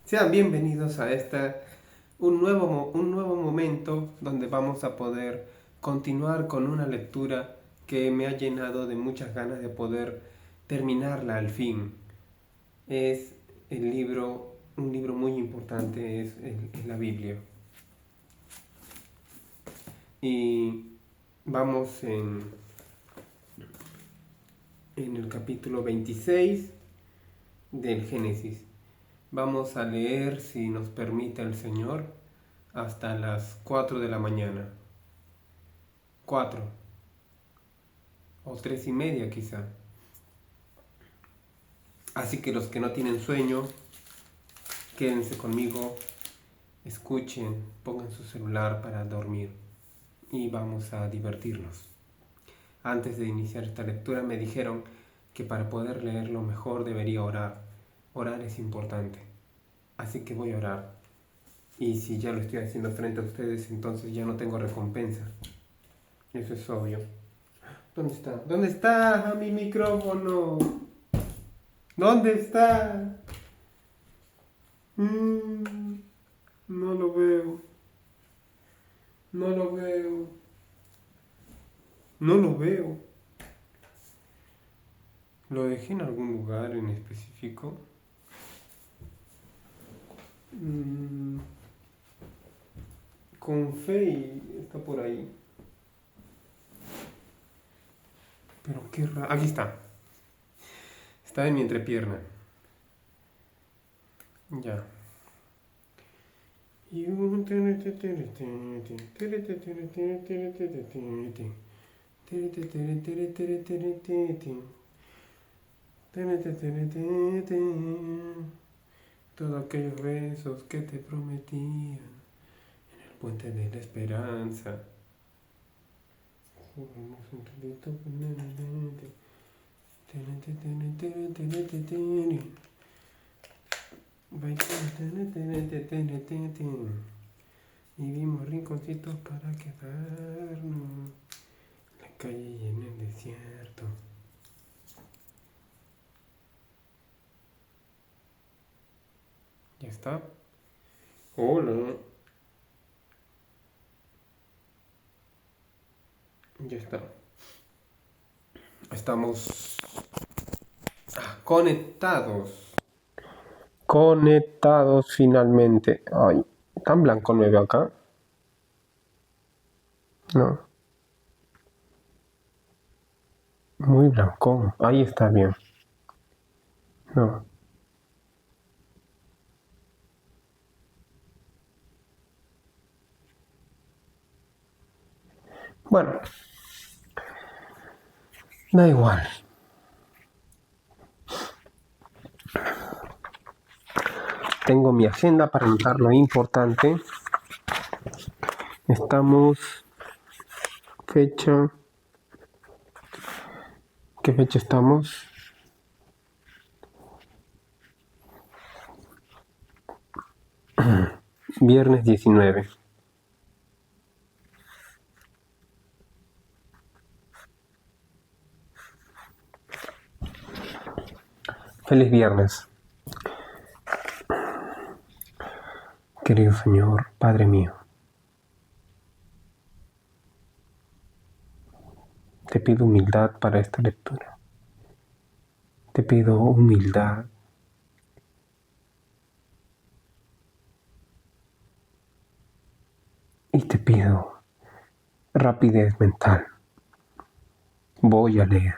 Sean bienvenidos a un nuevo momento donde vamos a poder continuar con una lectura que me ha llenado de muchas ganas de poder terminarla al fin. Es un libro muy importante, es la Biblia. Y vamos en el capítulo 26 del Génesis. Vamos a leer, si nos permite el Señor, hasta las 4 de la mañana. 4 o 3 y media quizá. Así que los que no tienen sueño, quédense conmigo, escuchen, pongan su celular para dormir y vamos a divertirnos. Antes de iniciar esta lectura me dijeron que para poder leerlo mejor debería orar. Orar es importante. Así que voy a orar. Y si ya lo estoy haciendo frente a ustedes, entonces ya no tengo recompensa. Eso es obvio. ¿Dónde está? ¿Dónde está mi micrófono? ¿Dónde está? No lo veo. No lo veo. No lo veo. ¿Lo dejé en algún lugar en específico? Con fe está por ahí. Pero qué raro. Aquí está. Está en mi entrepierna. Ya. Todos aquellos besos que te prometían en el puente de la esperanza. Jugamos un ratito con y vimos rinconcitos para quedarnos, la calle y en el desierto. ¿Ya está? Hola. Ya está. Estamos conectados. Conectados finalmente. Ay, tan blanco me veo acá. No. Muy blanco. Ahí está bien. No. Bueno, da igual. Tengo mi agenda para anotar lo importante. Estamos fecha. ¿Qué fecha estamos? Viernes 19. Feliz viernes. Querido Señor, Padre mío, te pido humildad para esta lectura. Te pido humildad y te pido rapidez mental. Voy a leer.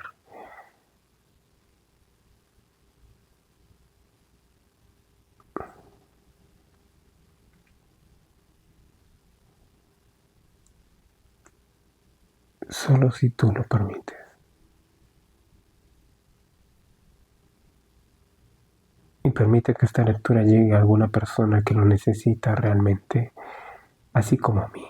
Solo si tú lo permites. Y permite que esta lectura llegue a alguna persona que lo necesita realmente, así como a mí.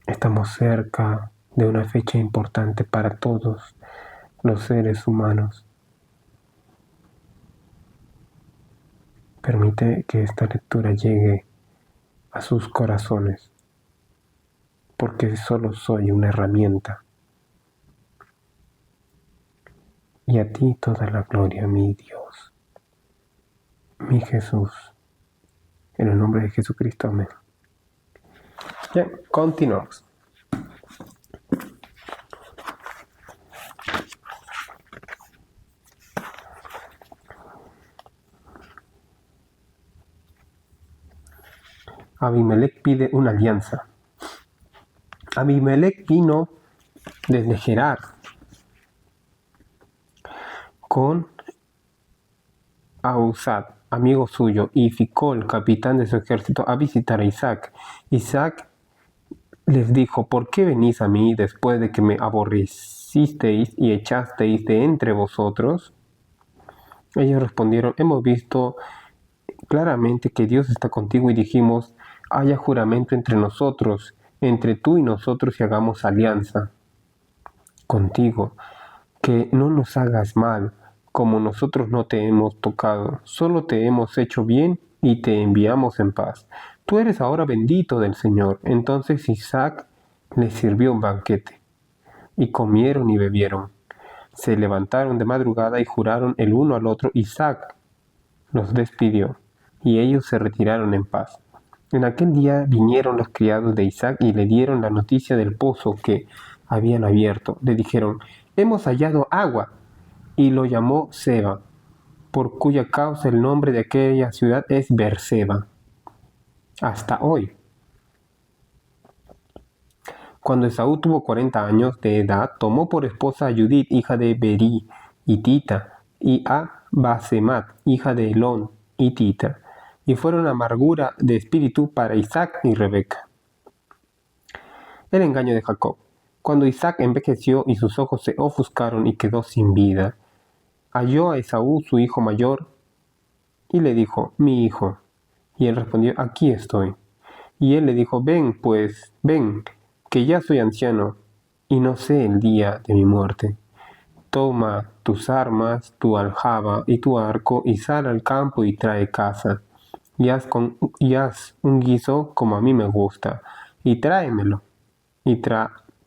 Estamos cerca de una fecha importante para todos los seres humanos. Permite que esta lectura llegue a sus corazones, porque solo soy una herramienta. Y a ti toda la gloria, mi Dios. mi Jesús. En el nombre de Jesucristo, amén. Bien, continuamos. Abimelech pide una alianza. Abimelech vino desde Gerar con Ahuzat, amigo suyo, y Ficol, capitán de su ejército, a visitar a Isaac. Isaac les dijo: ¿por qué venís a mí después de que me aborrecisteis y echasteis de entre vosotros? Ellos respondieron: hemos visto claramente que Dios está contigo y dijimos: haya juramento entre nosotros, entre tú y nosotros, y hagamos alianza contigo, que no nos hagas mal, como nosotros no te hemos tocado, solo te hemos hecho bien y te enviamos en paz. Tú eres ahora bendito del Señor. Entonces Isaac les sirvió un banquete, y comieron y bebieron. Se levantaron de madrugada y juraron el uno al otro. Isaac los despidió, y ellos se retiraron en paz. En aquel día vinieron los criados de Isaac y le dieron la noticia del pozo que habían abierto. Le dijeron: hemos hallado agua. Y lo llamó Seba, por cuya causa el nombre de aquella ciudad es Beerseba, hasta hoy. Cuando Esaú tuvo 40 años de edad, tomó por esposa a Judith, hija de Berí, hitita, y a Basemat, hija de Elón, hitita, y fueron amargura de espíritu para Isaac y Rebeca. El engaño de Jacob. Cuando Isaac envejeció y sus ojos se ofuscaron y quedó sin vida, halló a Esaú, su hijo mayor, y le dijo: mi hijo. Y él respondió: aquí estoy. Y él le dijo: ven, pues, ven, que ya soy anciano, y no sé el día de mi muerte. Toma tus armas, tu aljaba y tu arco, y sal al campo y trae caza, y haz un guiso como a mí me gusta, y tráemelo, y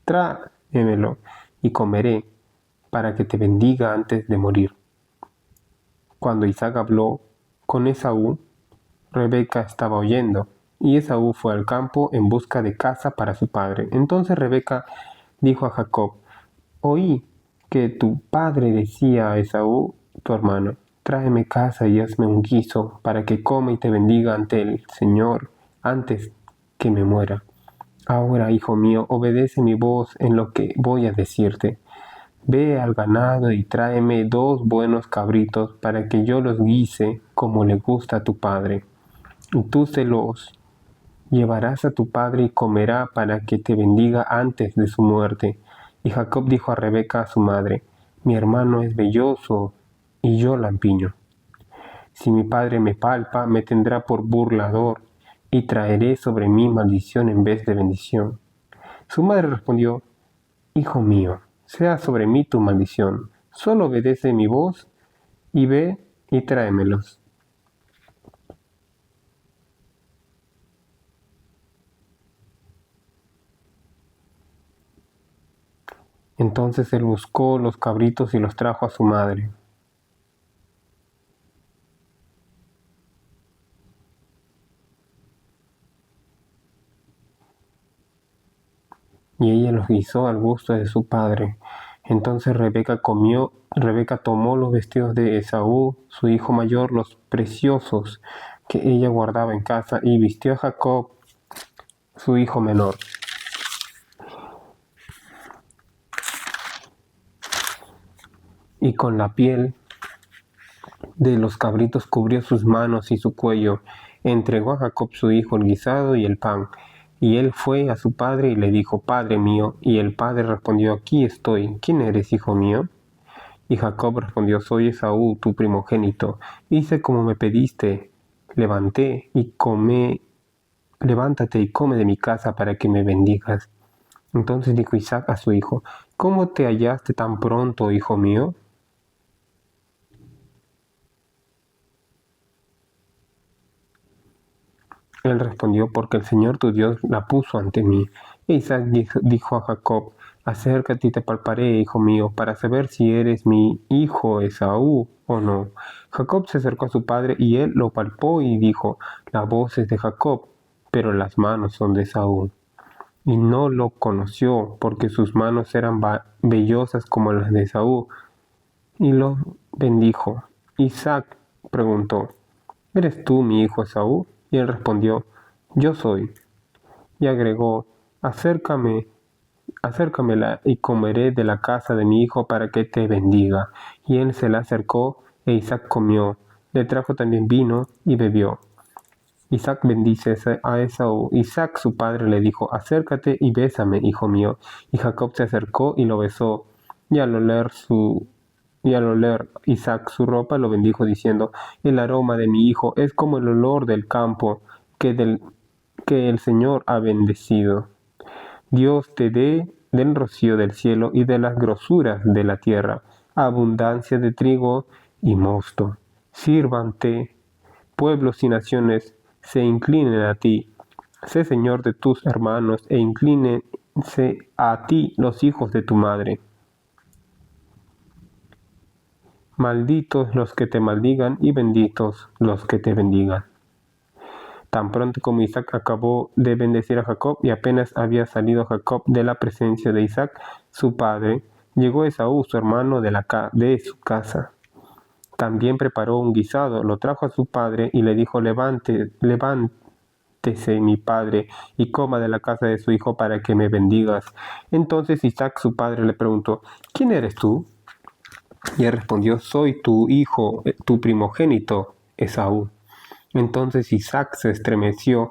tráemelo, y comeré, para que te bendiga antes de morir. Cuando Isaac habló con Esaú, Rebeca estaba oyendo, y Esaú fue al campo en busca de caza para su padre. Entonces Rebeca dijo a Jacob: oí que tu padre decía a Esaú, tu hermano: tráeme caza y hazme un guiso, para que coma y te bendiga ante el Señor antes que me muera. Ahora, hijo mío, obedece mi voz en lo que voy a decirte. Ve al ganado y tráeme 2 buenos cabritos, para que yo los guise como le gusta a tu padre. Y tú se los llevarás a tu padre y comerá, para que te bendiga antes de su muerte. Y Jacob dijo a Rebeca, su madre: mi hermano es velloso y yo lampiño. Si mi padre me palpa, me tendrá por burlador, y traeré sobre mí maldición en vez de bendición. Su madre respondió: hijo mío, sea sobre mí tu maldición, solo obedece mi voz, y ve y tráemelos. Entonces él buscó los cabritos y los trajo a su madre. Y ella los guisó al gusto de su padre. Entonces Rebeca tomó los vestidos de Esaú, su hijo mayor, los preciosos que ella guardaba en casa, y vistió a Jacob, su hijo menor. Y con la piel de los cabritos cubrió sus manos y su cuello. Entregó a Jacob, su hijo, el guisado y el pan. Y él fue a su padre y le dijo: Padre mío. Y el padre respondió: Aquí estoy. ¿Quién eres, hijo mío? Y Jacob respondió: Soy Esaú, tu primogénito. Hice como me pediste. Levántate y come de mi casa, para que me bendigas. Entonces dijo Isaac a su hijo: ¿Cómo te hallaste tan pronto, hijo mío? Él respondió: porque el Señor tu Dios la puso ante mí. E Isaac dijo a Jacob: Acércate y te palparé, hijo mío, para saber si eres mi hijo Esaú o no. Jacob se acercó a su padre y él lo palpó y dijo, la voz es de Jacob, pero las manos son de Esaú. Y no lo conoció, porque sus manos eran vellosas como las de Esaú, y lo bendijo. Isaac preguntó, ¿eres tú mi hijo Esaú? Y él respondió, yo soy. Y agregó, acércamela y comeré de la casa de mi hijo para que te bendiga. Y él se la acercó e Isaac comió. Le trajo también vino y bebió. Isaac bendice a Esaú. Isaac su padre le dijo, acércate y bésame, hijo mío. Y Jacob se acercó y lo besó. Y al oler Isaac su ropa lo bendijo diciendo, el aroma de mi hijo es como el olor del campo que el Señor ha bendecido. Dios te dé del rocío del cielo y de las grosuras de la tierra, abundancia de trigo y mosto. Sírvante, pueblos y naciones se inclinen a ti. Sé Señor de tus hermanos e inclínense a ti los hijos de tu madre. Malditos los que te maldigan y benditos los que te bendigan. Tan pronto como Isaac acabó de bendecir a Jacob y apenas había salido Jacob de la presencia de Isaac, su padre, llegó Esaú, su hermano, de su casa. También preparó un guisado, lo trajo a su padre y le dijo, levántese mi padre y coma de la casa de su hijo para que me bendigas. Entonces Isaac, su padre, le preguntó, ¿quién eres tú? Y él respondió, soy tu hijo, tu primogénito, Esaú. Entonces Isaac se estremeció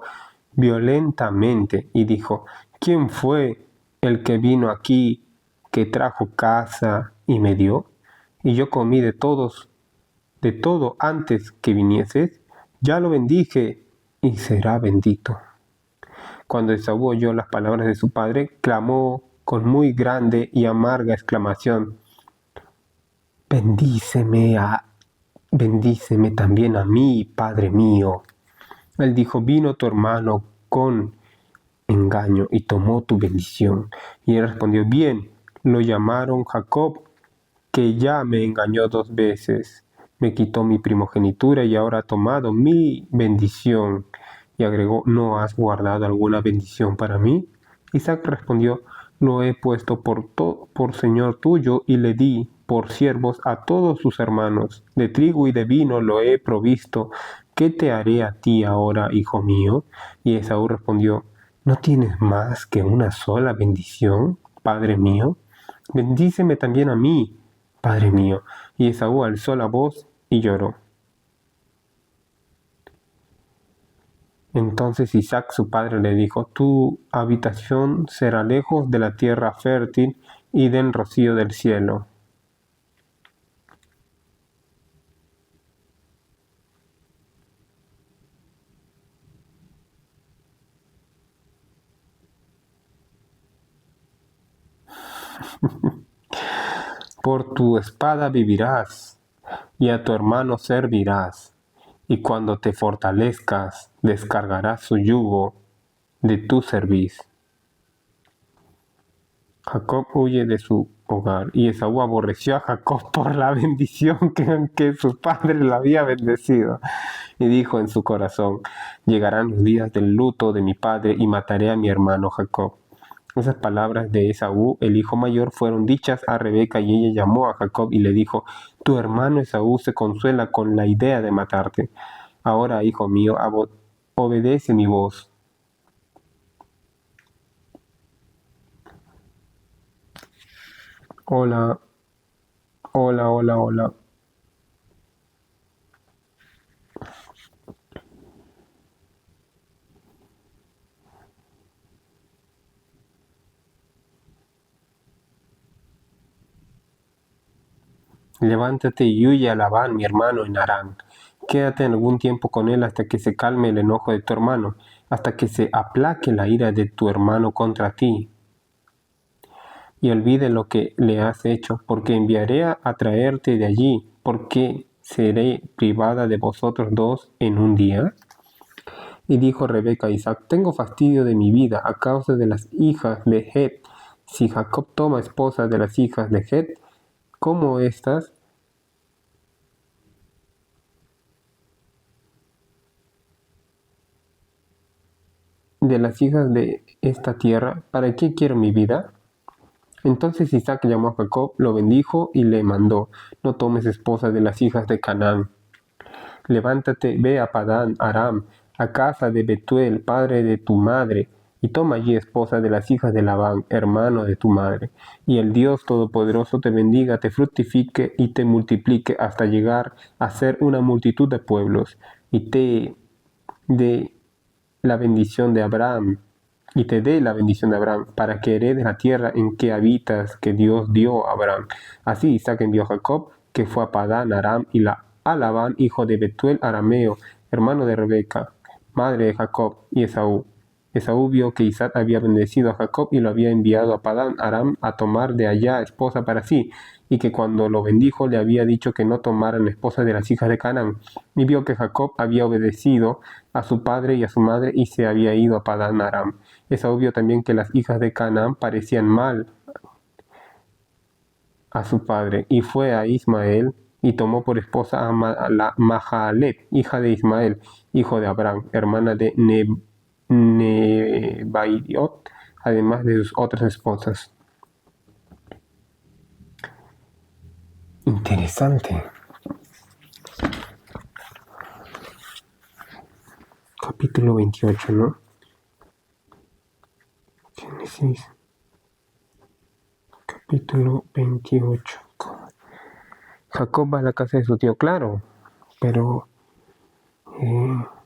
violentamente y dijo, ¿quién fue el que vino aquí, que trajo casa y me dio? Y yo comí de todo antes que vinieses, ya lo bendije y será bendito. Cuando Esaú oyó las palabras de su padre, clamó con muy grande y amarga exclamación, Bendíceme también a mí, Padre mío. Él dijo, vino tu hermano con engaño y tomó tu bendición. Y él respondió, bien, lo llamaron Jacob, que ya me engañó 2 veces. Me quitó mi primogenitura y ahora ha tomado mi bendición. Y agregó, ¿no has guardado alguna bendición para mí? Isaac respondió, lo he puesto por señor tuyo y le di por siervos a todos sus hermanos. De trigo y de vino lo he provisto. ¿Qué te haré a ti ahora, hijo mío? Y Esaú respondió, ¿no tienes más que una sola bendición, padre mío? Bendíceme también a mí, padre mío. Y Esaú alzó la voz y lloró. Entonces Isaac su padre le dijo, tu habitación será lejos de la tierra fértil y del rocío del cielo. Por tu espada vivirás, y a tu hermano servirás, y cuando te fortalezcas, descargarás su yugo de tu cerviz. Jacob huye de su hogar, y Esaú aborreció a Jacob por la bendición que su padre le había bendecido. Y dijo en su corazón, llegarán los días del luto de mi padre, y mataré a mi hermano Jacob. Esas palabras de Esaú, el hijo mayor, fueron dichas a Rebeca y ella llamó a Jacob y le dijo, tu hermano Esaú se consuela con la idea de matarte. Ahora, hijo mío, obedece mi voz. Hola, hola, hola, hola. Levántate y huye a Labán, mi hermano, en Harán. Quédate algún tiempo con él hasta que se calme el enojo de tu hermano, hasta que se aplaque la ira de tu hermano contra ti, y olvide lo que le has hecho, porque enviaré a traerte de allí, porque seré privada de vosotros 2 en un día. Y dijo Rebeca a Isaac, tengo fastidio de mi vida a causa de las hijas de Het. Si Jacob toma esposas de las hijas de Het, como estas, de las hijas de esta tierra, ¿para qué quiero mi vida? Entonces Isaac llamó a Jacob, lo bendijo y le mandó: no tomes esposas de las hijas de Canaán. Levántate, ve a Padán Aram, a casa de Betuel, padre de tu madre, y toma allí esposa de las hijas de Labán, hermano de tu madre. Y el Dios Todopoderoso te bendiga, te fructifique y te multiplique hasta llegar a ser una multitud de pueblos, y te dé la bendición de Abraham, y te dé la bendición de Abraham, para que heredes la tierra en que habitas, que Dios dio a Abraham. Así Isaac envió a Jacob, que fue a Padán Aram, y a Labán, hijo de Betuel arameo, hermano de Rebeca, madre de Jacob y Esaú. Esaú vio que Isaac había bendecido a Jacob y lo había enviado a Padán Aram a tomar de allá esposa para sí, y que cuando lo bendijo le había dicho que no tomaran esposa de las hijas de Canaán. Y vio que Jacob había obedecido a su padre y a su madre y se había ido a Padán Aram. Esaú vio también que las hijas de Canaán parecían mal a su padre, y fue a Ismael y tomó por esposa a Mahalet, hija de Ismael, hijo de Abraham, hermana de Nebaiot, además de sus otras esposas. Interesante. Capítulo 28, ¿no? Génesis. Capítulo 28. Jacob va a la casa de su tío, claro, pero bueno.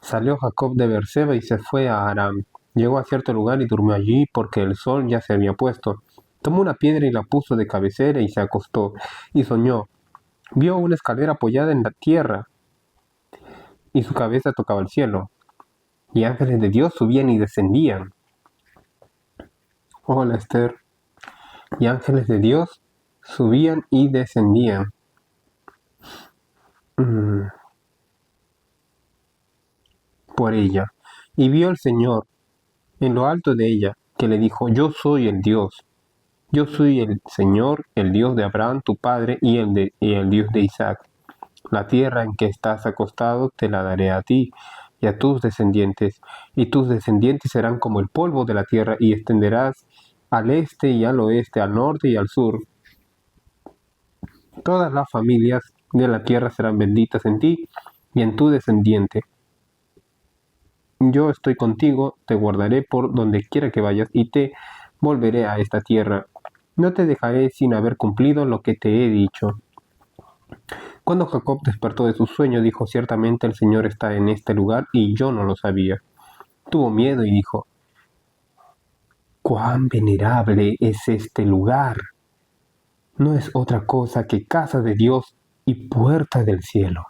Salió Jacob de Beerseba y se fue a Aram. Llegó a cierto lugar y durmió allí porque el sol ya se había puesto. Tomó una piedra y la puso de cabecera y se acostó, y soñó. Vio una escalera apoyada en la tierra, y su cabeza tocaba el cielo, y ángeles de Dios subían y descendían. Hola, Esther. Y ángeles de Dios subían y descendían. Por ella. Y vio el Señor en lo alto de ella, que le dijo: yo soy el Dios. Yo soy el Señor, el Dios de Abraham, tu padre, y el Dios de Isaac. La tierra en que estás acostado te la daré a ti y a tus descendientes, y tus descendientes serán como el polvo de la tierra, y extenderás al este y al oeste, al norte y al sur. Todas las familias de la tierra serán benditas en ti y en tu descendiente. Yo estoy contigo, te guardaré por donde quiera que vayas, y te volveré a esta tierra. No te dejaré sin haber cumplido lo que te he dicho. Cuando Jacob despertó de su sueño, dijo: ciertamente el Señor está en este lugar, y yo no lo sabía. Tuvo miedo y dijo: cuán venerable es este lugar. No es otra cosa que casa de Dios y puerta del cielo.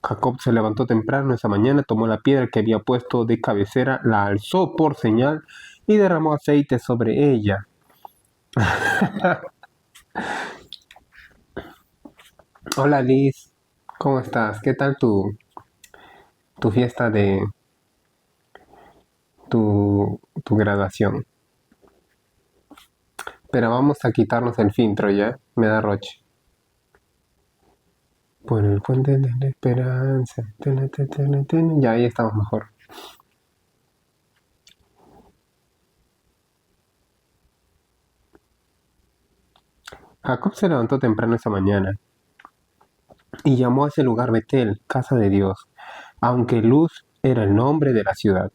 Jacob se levantó temprano esa mañana, tomó la piedra que había puesto de cabecera, la alzó por señal y derramó aceite sobre ella. Hola Liz, ¿cómo estás? ¿Qué tal tu fiesta de tu graduación? Pero vamos a quitarnos el filtro ya, me da roche. Por el puente de la esperanza. Ya ahí estamos mejor. Jacob se levantó temprano esa mañana y llamó a ese lugar Betel, casa de Dios, aunque Luz era el nombre de la ciudad.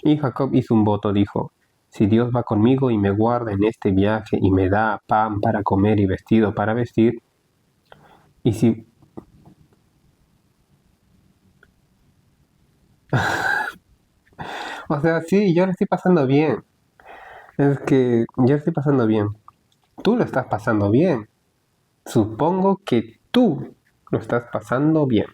Y Jacob hizo un voto, dijo: si Dios va conmigo y me guarda en este viaje y me da pan para comer y vestido para vestir, Y si... O sea, sí, yo lo estoy pasando bien. Es que yo estoy pasando bien. Tú lo estás pasando bien. Supongo que tú lo estás pasando bien.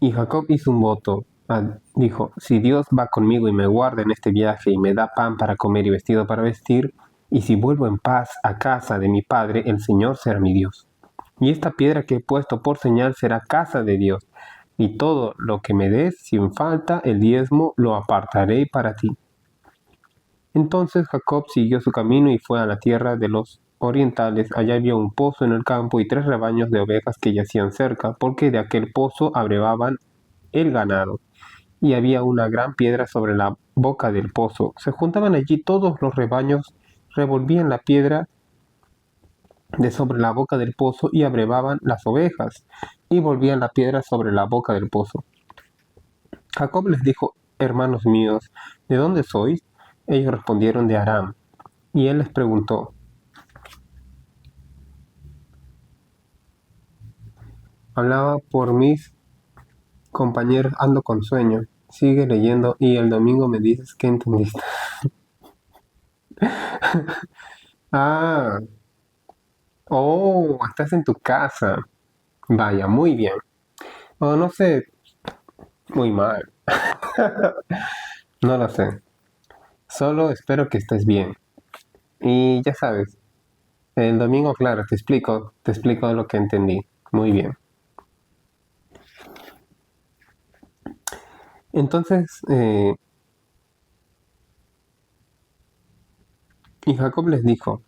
Y Jacob hizo un voto. Dijo, si Dios va conmigo y me guarda en este viaje y me da pan para comer y vestido para vestir, y si vuelvo en paz a casa de mi padre, el Señor será mi Dios. Y esta piedra que he puesto por señal será casa de Dios. Y todo lo que me des, sin falta, el diezmo, lo apartaré para ti. Entonces Jacob siguió su camino y fue a la tierra de los orientales. Allá había un pozo en el campo y 3 rebaños de ovejas que yacían cerca, porque de aquel pozo abrevaban el ganado. Y había una gran piedra sobre la boca del pozo. Se juntaban allí todos los rebaños, revolvían la piedra de sobre la boca del pozo y abrevaban las ovejas, y volvían la piedra sobre la boca del pozo. Jacob les dijo, hermanos míos, ¿de dónde sois? Ellos respondieron, de Aram. Y él les preguntó, hablaba por mis compañeros, ando con sueño. Sigue leyendo y el domingo me dices que entendiste. Ah, oh, estás en tu casa. Vaya, muy bien. Oh, no sé, muy mal. No lo sé. Solo espero que estés bien. Y ya sabes, el domingo, claro, te explico lo que entendí. Muy bien. Entonces, y Jacob les dijo,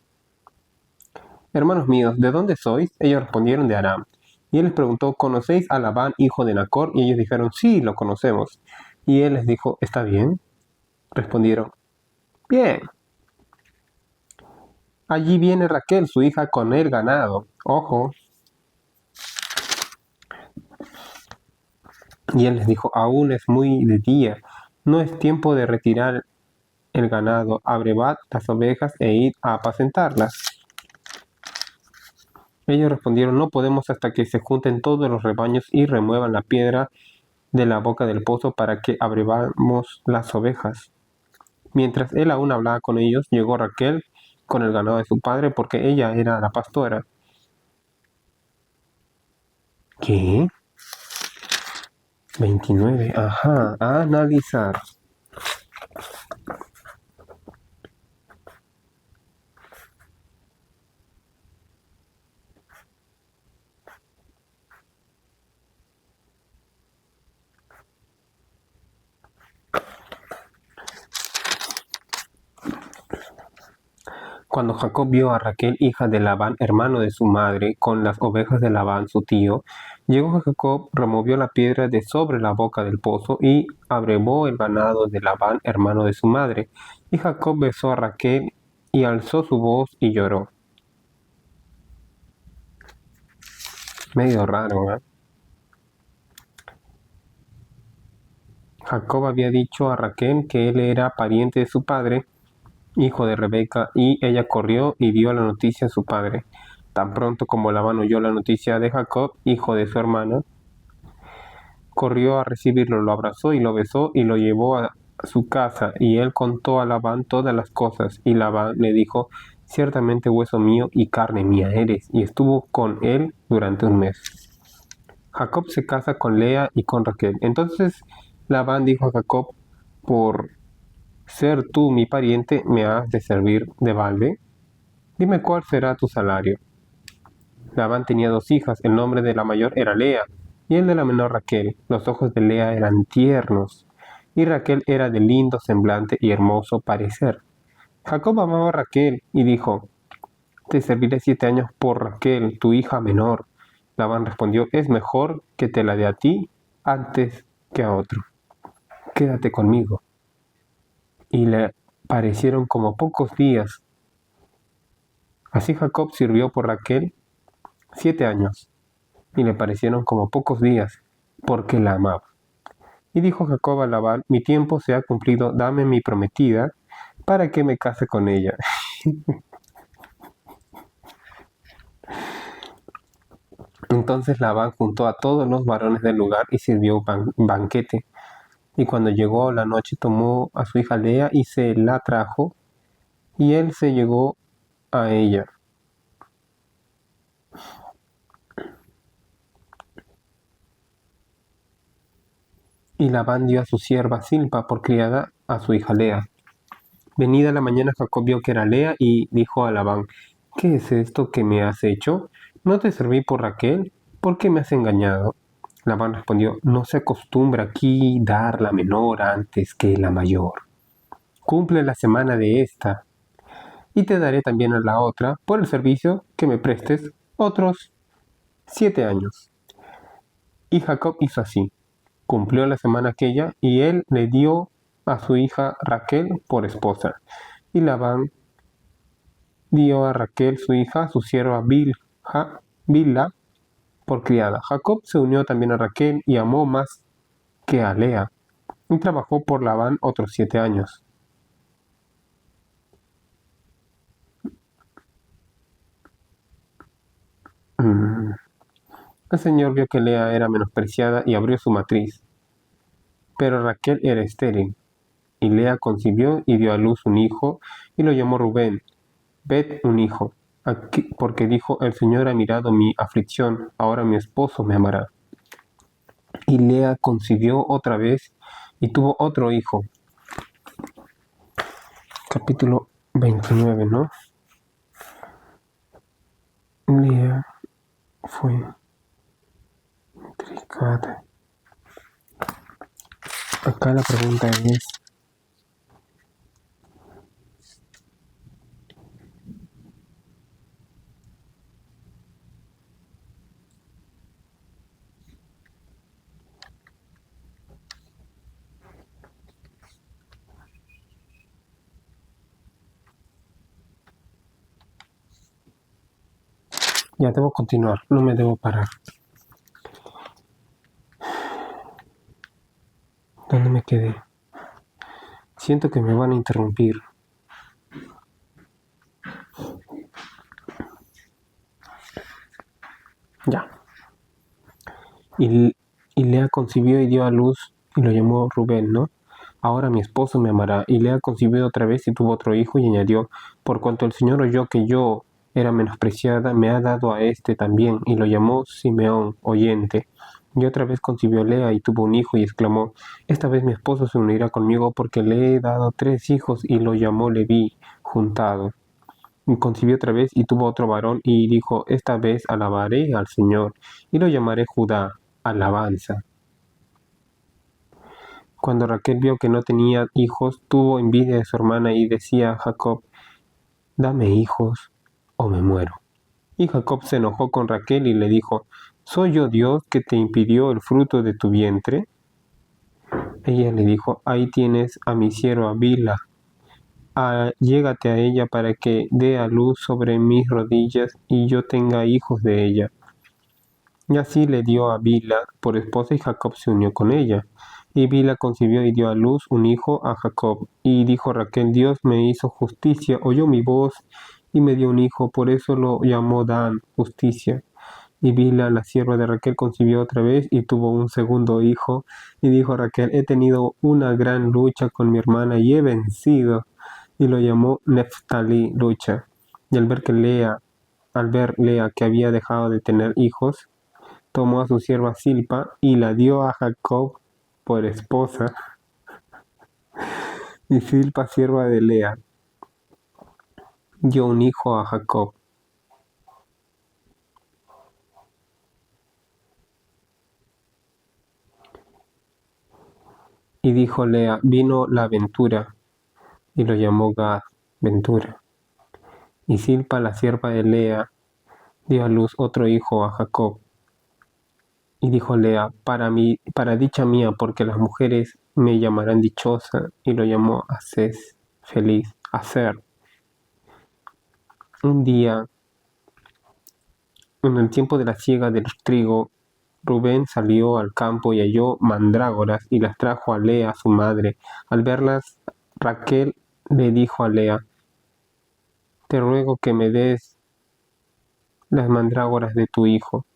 hermanos míos, ¿de dónde sois? Ellos respondieron, de Aram. Y él les preguntó, ¿conocéis a Labán, hijo de Nacor? Y ellos dijeron, sí, lo conocemos. Y él les dijo, ¿está bien? Respondieron, bien. Allí viene Raquel, su hija, con el ganado. Ojo. Y él les dijo, aún es muy de día. No es tiempo de retirar el ganado. Abrevad las ovejas e id a apacentarlas. Ellos respondieron, no podemos hasta que se junten todos los rebaños y remuevan la piedra de la boca del pozo para que abrevamos las ovejas. Mientras él aún hablaba con ellos, llegó Raquel con el ganado de su padre porque ella era la pastora. ¿Qué? 29. Ajá, a analizar. Cuando Jacob vio a Raquel, hija de Labán, hermano de su madre, con las ovejas de Labán, su tío, llegó Jacob, removió la piedra de sobre la boca del pozo y abrevó el ganado de Labán, hermano de su madre. Y Jacob besó a Raquel y alzó su voz y lloró. Medio raro, ¿eh? Jacob había dicho a Raquel que él era pariente de su padre, hijo de Rebeca, y ella corrió y dio la noticia a su padre. Tan pronto como Labán oyó la noticia de Jacob, hijo de su hermana, corrió a recibirlo, lo abrazó y lo besó y lo llevó a su casa, y él contó a Labán todas las cosas, y Labán le dijo, ciertamente hueso mío y carne mía eres, y estuvo con él durante un mes. Jacob se casa con Lea y con Raquel. Entonces Labán dijo a Jacob, por ser tú mi pariente, ¿me has de servir de balde? Dime cuál será tu salario. Labán tenía 2 hijas, el nombre de la mayor era Lea, y el de la menor Raquel. Los ojos de Lea eran tiernos, y Raquel era de lindo semblante y hermoso parecer. Jacob amaba a Raquel, y dijo, te serviré 7 años por Raquel, tu hija menor. Labán respondió, es mejor que te la dé a ti antes que a otro. Quédate conmigo. Y le parecieron como pocos días. Así Jacob sirvió por Raquel 7 años, y le parecieron como pocos días, porque la amaba. Y dijo Jacob a Labán, mi tiempo se ha cumplido, dame mi prometida, para que me case con ella. Entonces Labán juntó a todos los varones del lugar y sirvió banquete. Y cuando llegó la noche tomó a su hija Lea y se la trajo, y él se llegó a ella. Y Labán dio a su sierva Silpa por criada a su hija Lea. Venida la mañana Jacob vio que era Lea y dijo a Labán, ¿qué es esto que me has hecho? ¿No te serví por Raquel? ¿Por qué me has engañado? Labán respondió, no se acostumbra aquí dar la menor antes que la mayor. Cumple la semana de esta, y te daré también a la otra por el servicio que me prestes otros 7 años. Y Jacob hizo así. Cumplió la semana aquella, y él le dio a su hija Raquel por esposa. Y Labán dio a Raquel su hija, su sierva Bilha, por criada. Jacob se unió también a Raquel y amó más que a Lea, y trabajó por Labán otros 7 años. El Señor vio que Lea era menospreciada y abrió su matriz, pero Raquel era estéril. Y Lea concibió y dio a luz un hijo, y lo llamó Rubén. Ved un hijo, porque dijo, el Señor ha mirado mi aflicción, ahora mi esposo me amará. Y Lea concibió otra vez y tuvo otro hijo. Capítulo 29, ¿no? Lea fue intricada. Acá la pregunta es, ya debo continuar, no me debo parar. ¿Dónde me quedé? Siento que me van a interrumpir. Ya. Y Lea concibió y dio a luz y lo llamó Rubén, ¿no? Ahora mi esposo me amará. Y Lea concibió otra vez y tuvo otro hijo y añadió, por cuanto el Señor oyó que yo era menospreciada, me ha dado a este también, y lo llamó Simeón, oyente. Y otra vez concibió Lea y tuvo un hijo y exclamó, esta vez mi esposo se unirá conmigo porque le he dado 3 hijos, y lo llamó Leví, juntado. Y concibió otra vez y tuvo otro varón y dijo, esta vez alabaré al Señor, y lo llamaré Judá, alabanza. Cuando Raquel vio que no tenía hijos, tuvo envidia de su hermana y decía a Jacob, dame hijos o me muero. Y Jacob se enojó con Raquel y le dijo, ¿soy yo Dios que te impidió el fruto de tu vientre? Ella le dijo, ahí tienes a mi sierva Bilha, llégate a ella para que dé a luz sobre mis rodillas y yo tenga hijos de ella. Y así le dio a Bilha por esposa y Jacob se unió con ella. Y Bilha concibió y dio a luz un hijo a Jacob. Y dijo Raquel, Dios me hizo justicia, oyó mi voz y me dio un hijo, por eso lo llamó Dan, justicia. Y Bilha, la sierva de Raquel, concibió otra vez y tuvo un segundo hijo. Y dijo Raquel, he tenido una gran lucha con mi hermana y he vencido. Y lo llamó Neftalí, lucha. Y al ver Lea que había dejado de tener hijos, tomó a su sierva Silpa y la dio a Jacob por esposa. Y Silpa, sierva de Lea, dio un hijo a Jacob. Y dijo Lea, vino la ventura, y lo llamó Gad, ventura. Y Silpa, la sierva de Lea, dio a luz otro hijo a Jacob. Y dijo Lea, para dicha mía, porque las mujeres me llamarán dichosa, y lo llamó Ases, feliz, Aser. Un día, en el tiempo de la siega del trigo, Rubén salió al campo y halló mandrágoras y las trajo a Lea, su madre. Al verlas, Raquel le dijo a Lea: Te ruego que me des las mandrágoras de tu hijo.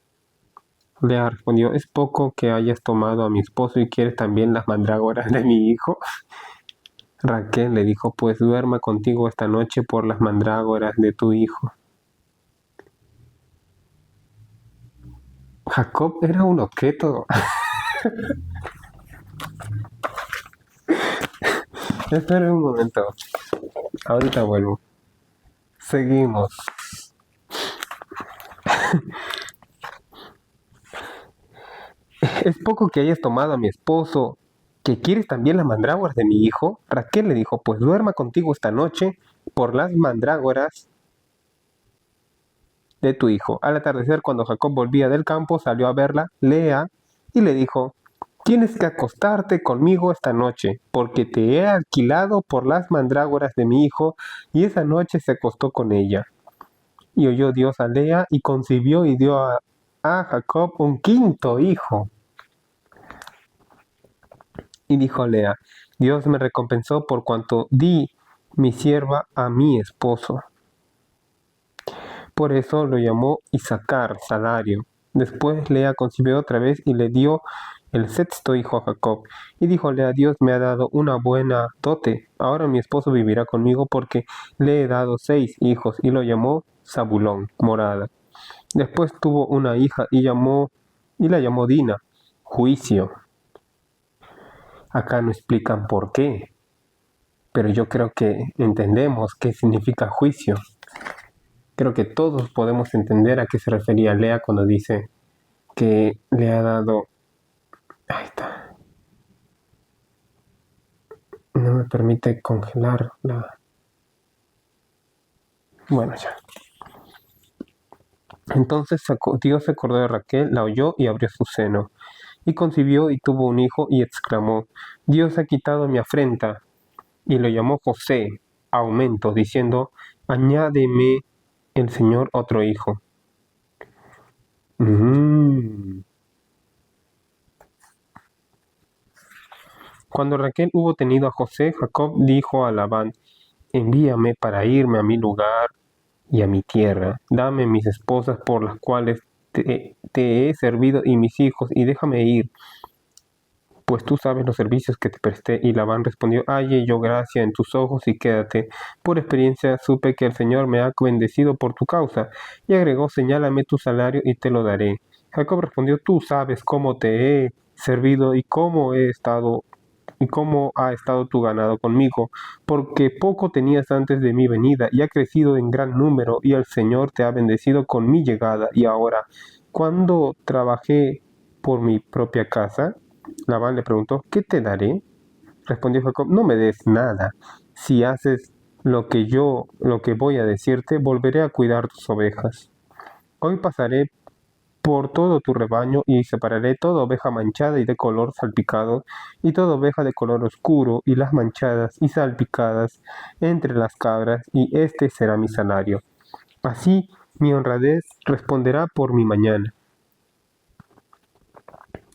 Lea respondió: ¿Es poco que hayas tomado a mi esposo y quieres también las mandrágoras de mi hijo? Raquel le dijo: Pues duerma contigo esta noche por las mandrágoras de tu hijo. Jacob era un objeto. Espera un momento. Ahorita vuelvo. Seguimos. ¿Es poco que hayas tomado a mi esposo, que quieres también las mandrágoras de mi hijo? Raquel le dijo: Pues duerma contigo esta noche por las mandrágoras de tu hijo. Al atardecer, cuando Jacob volvía del campo, salió a verla Lea y le dijo: Tienes que acostarte conmigo esta noche, porque te he alquilado por las mandrágoras de mi hijo. Y esa noche se acostó con ella. Y oyó Dios a Lea y concibió y dio a Jacob un quinto hijo. Y dijo Lea: Dios me recompensó por cuanto di mi sierva a mi esposo. Por eso lo llamó Isacar, salario. Después Lea concibió otra vez y le dio el sexto hijo a Jacob. Y dijo Lea: Dios me ha dado una buena dote. Ahora mi esposo vivirá conmigo porque le he dado 6 hijos. Y lo llamó Zabulón, morada. Después tuvo una hija y la llamó Dina, juicio. Acá no explican por qué, pero yo creo que entendemos qué significa juicio. Creo que todos podemos entender a qué se refería Lea cuando dice que le ha dado... Ahí está. No me permite congelar la... Bueno, ya. Entonces Dios se acordó de Raquel, la oyó y abrió su seno. Y concibió y tuvo un hijo y exclamó: Dios ha quitado mi afrenta. Y lo llamó José, aumento, diciendo: Añádeme el Señor otro hijo. Cuando Raquel hubo tenido a José, Jacob dijo a Labán: Envíame para irme a mi lugar y a mi tierra. Dame mis esposas por las cuales te he servido y mis hijos, y déjame ir, pues tú sabes los servicios que te presté. Y Labán respondió: Halle yo gracia en tus ojos y quédate. Por experiencia supe que el Señor me ha bendecido por tu causa. Y agregó: Señálame tu salario y te lo daré. Jacob respondió: Tú sabes cómo te he servido y cómo ha estado tu ganado conmigo, porque poco tenías antes de mi venida, y ha crecido en gran número, y el Señor te ha bendecido con mi llegada. Y ahora, ¿cuándo trabajé por mi propia casa? Labán le preguntó: ¿Qué te daré? Respondió Jacob: No me des nada. Si haces lo que voy a decirte, volveré a cuidar tus ovejas. Hoy pasaré por todo tu rebaño y separaré toda oveja manchada y de color salpicado, y toda oveja de color oscuro, y las manchadas y salpicadas entre las cabras, y este será mi salario. Así mi honradez responderá por mi mañana.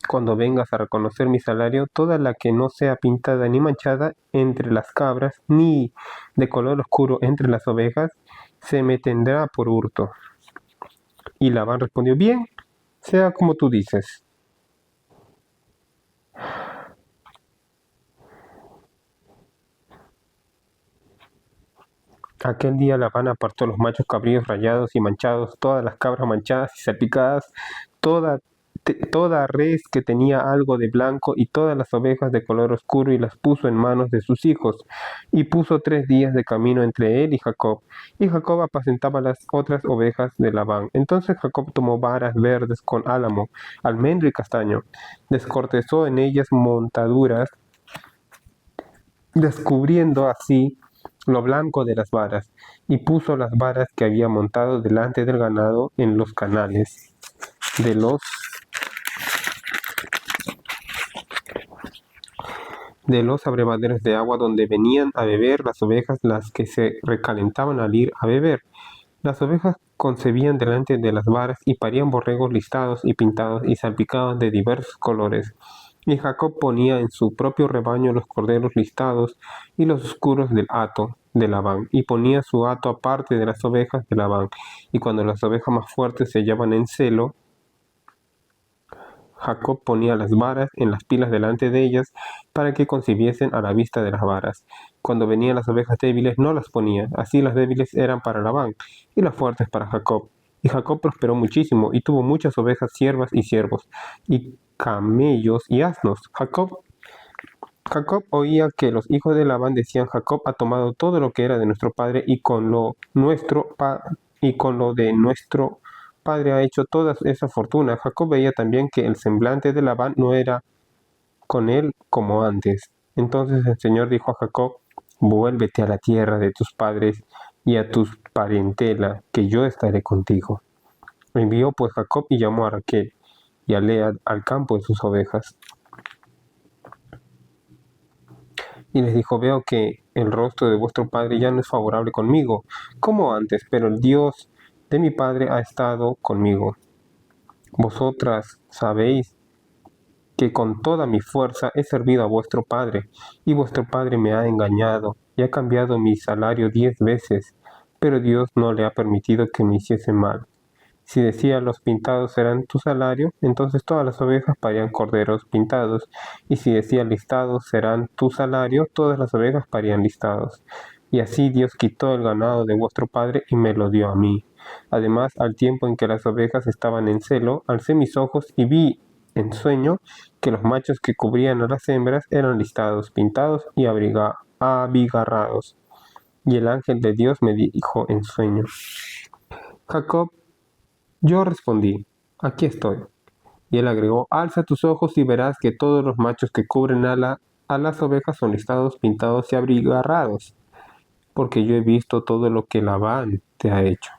Cuando vengas a reconocer mi salario, toda la que no sea pintada ni manchada entre las cabras, ni de color oscuro entre las ovejas, se me tendrá por hurto. Y Labán respondió: Bien, sea como tú dices. Aquel día Labán apartó los machos cabríos rayados y manchados, todas las cabras manchadas y salpicadas, toda res que tenía algo de blanco y todas las ovejas de color oscuro, y las puso en manos de sus hijos. Y puso 3 días de camino entre él y Jacob apacentaba las otras ovejas de Labán. Entonces Jacob tomó varas verdes con álamo, almendro y castaño, descortezó en ellas montaduras, descubriendo así lo blanco de las varas, y puso las varas que había montado delante del ganado en los canales de los abrevaderos de agua donde venían a beber las ovejas, las que se recalentaban al ir a beber. Las ovejas concebían delante de las varas y parían borregos listados y pintados y salpicados de diversos colores. Y Jacob ponía en su propio rebaño los corderos listados y los oscuros del hato de Labán, y ponía su hato aparte de las ovejas de Labán. Y cuando las ovejas más fuertes se hallaban en celo, Jacob ponía las varas en las pilas delante de ellas para que concibiesen a la vista de las varas. Cuando venían las ovejas débiles no las ponía, así las débiles eran para Labán y las fuertes para Jacob. Y Jacob prosperó muchísimo y tuvo muchas ovejas, siervas y siervos, y camellos y asnos. Jacob oía que los hijos de Labán decían: Jacob ha tomado todo lo que era de nuestro padre y con lo de nuestro padre ha hecho toda esa fortuna. Jacob veía también que el semblante de Labán no era con él como antes. Entonces el Señor dijo a Jacob: vuélvete a la tierra de tus padres y a tu parentela, que yo estaré contigo. Envió pues Jacob y llamó a Raquel y a Lea al campo de sus ovejas. Y les dijo: veo que el rostro de vuestro padre ya no es favorable conmigo, como antes, pero el Dios de mi padre ha estado conmigo. Vosotras sabéis que con toda mi fuerza he servido a vuestro padre, y vuestro padre me ha engañado, y ha cambiado mi salario 10 veces, pero Dios no le ha permitido que me hiciese mal. Si decía: los pintados serán tu salario, entonces todas las ovejas parían corderos pintados, y si decía: listados serán tu salario, todas las ovejas parían listados. Y así Dios quitó el ganado de vuestro padre y me lo dio a mí. Además, al tiempo en que las ovejas estaban en celo, alcé mis ojos y vi en sueño que los machos que cubrían a las hembras eran listados, pintados y abigarrados. Y el ángel de Dios me dijo en sueño: Jacob. Yo respondí: aquí estoy. Y él agregó: alza tus ojos y verás que todos los machos que cubren a las ovejas son listados, pintados y abigarrados, porque yo he visto todo lo que Labán te ha hecho.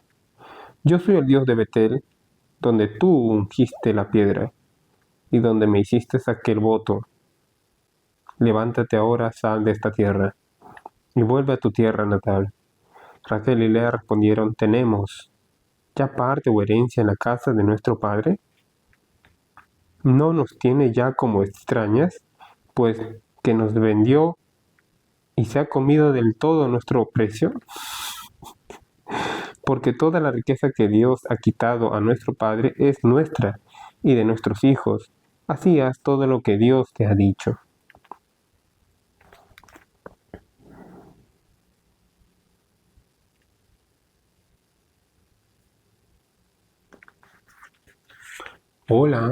Yo soy el Dios de Betel, donde tú ungiste la piedra y donde me hiciste aquel voto. Levántate ahora, sal de esta tierra y vuelve a tu tierra natal. Raquel y Lea respondieron: tenemos ya parte o herencia en la casa de nuestro padre. ¿No nos tiene ya como extrañas, pues que nos vendió y se ha comido del todo nuestro precio? Porque toda la riqueza que Dios ha quitado a nuestro Padre es nuestra y de nuestros hijos. Así haz todo lo que Dios te ha dicho. Hola,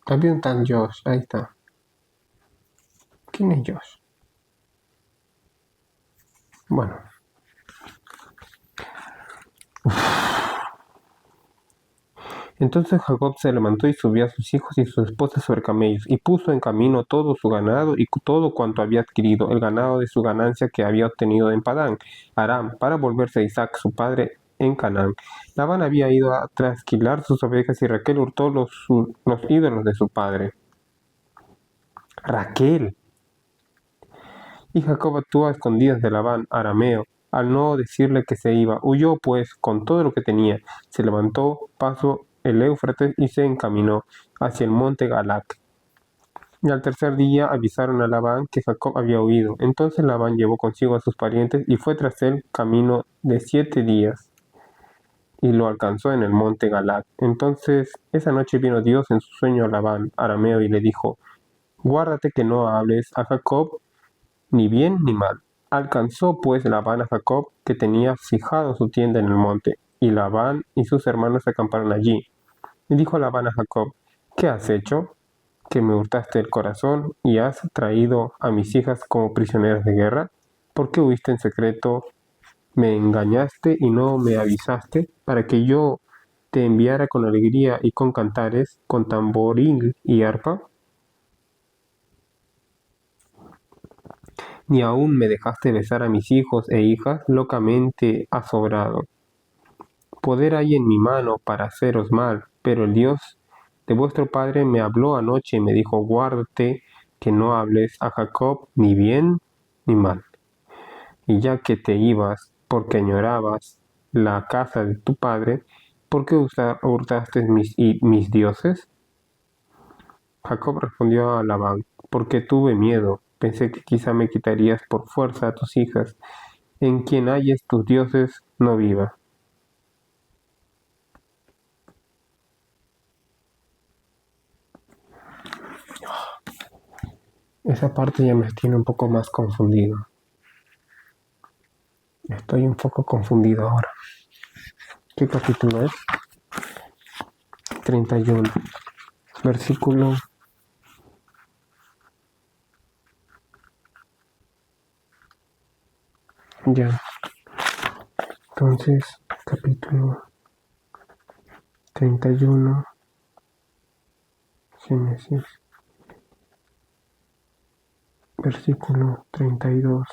había un tal Josh, ahí está. ¿Quién es Josh? Bueno, entonces Jacob se levantó y subió a sus hijos y sus esposas sobre camellos, y puso en camino todo su ganado y todo cuanto había adquirido, el ganado de su ganancia que había obtenido en Padán Aram, para volverse a Isaac su padre en Canaán. Labán había ido a trasquilar sus ovejas y Raquel hurtó los ídolos de su padre. Raquel. Y Jacob actuó a escondidas de Labán, arameo, al no decirle que se iba. Huyó pues con todo lo que tenía. Se levantó, pasó el Éufrates y se encaminó hacia el monte Galac. Y al tercer día avisaron a Labán que Jacob había huido. Entonces Labán llevó consigo a sus parientes y fue tras él camino de 7 días. Y lo alcanzó en el monte Galac. Entonces esa noche vino Dios en su sueño a Labán, arameo, y le dijo: guárdate que no hables a Jacob ni bien ni mal. Alcanzó pues Labán a Jacob, que tenía fijado su tienda en el monte, y Labán y sus hermanos acamparon allí. Y dijo Labán a Jacob: ¿qué has hecho? Que me hurtaste el corazón y has traído a mis hijas como prisioneras de guerra. ¿Por qué huiste en secreto? Me engañaste y no me avisaste, para que yo te enviara con alegría y con cantares, con tamboril y arpa. Ni aun me dejaste besar a mis hijos e hijas, locamente asobrado. Poder hay en mi mano para haceros mal, pero el Dios de vuestro padre me habló anoche y me dijo: guárdate que no hables a Jacob ni bien ni mal. Y ya que te ibas porque añorabas la casa de tu padre, ¿por qué hurtaste mis dioses? Jacob respondió a Labán, porque tuve miedo, pensé que quizá me quitarías por fuerza a tus hijas, en quien halles tus dioses no viva. Esa parte ya me tiene un poco más confundido. Estoy un poco confundido ahora. ¿Qué capítulo es? 31. Versículo. Ya. Entonces, capítulo 31. Génesis. Versículo 32.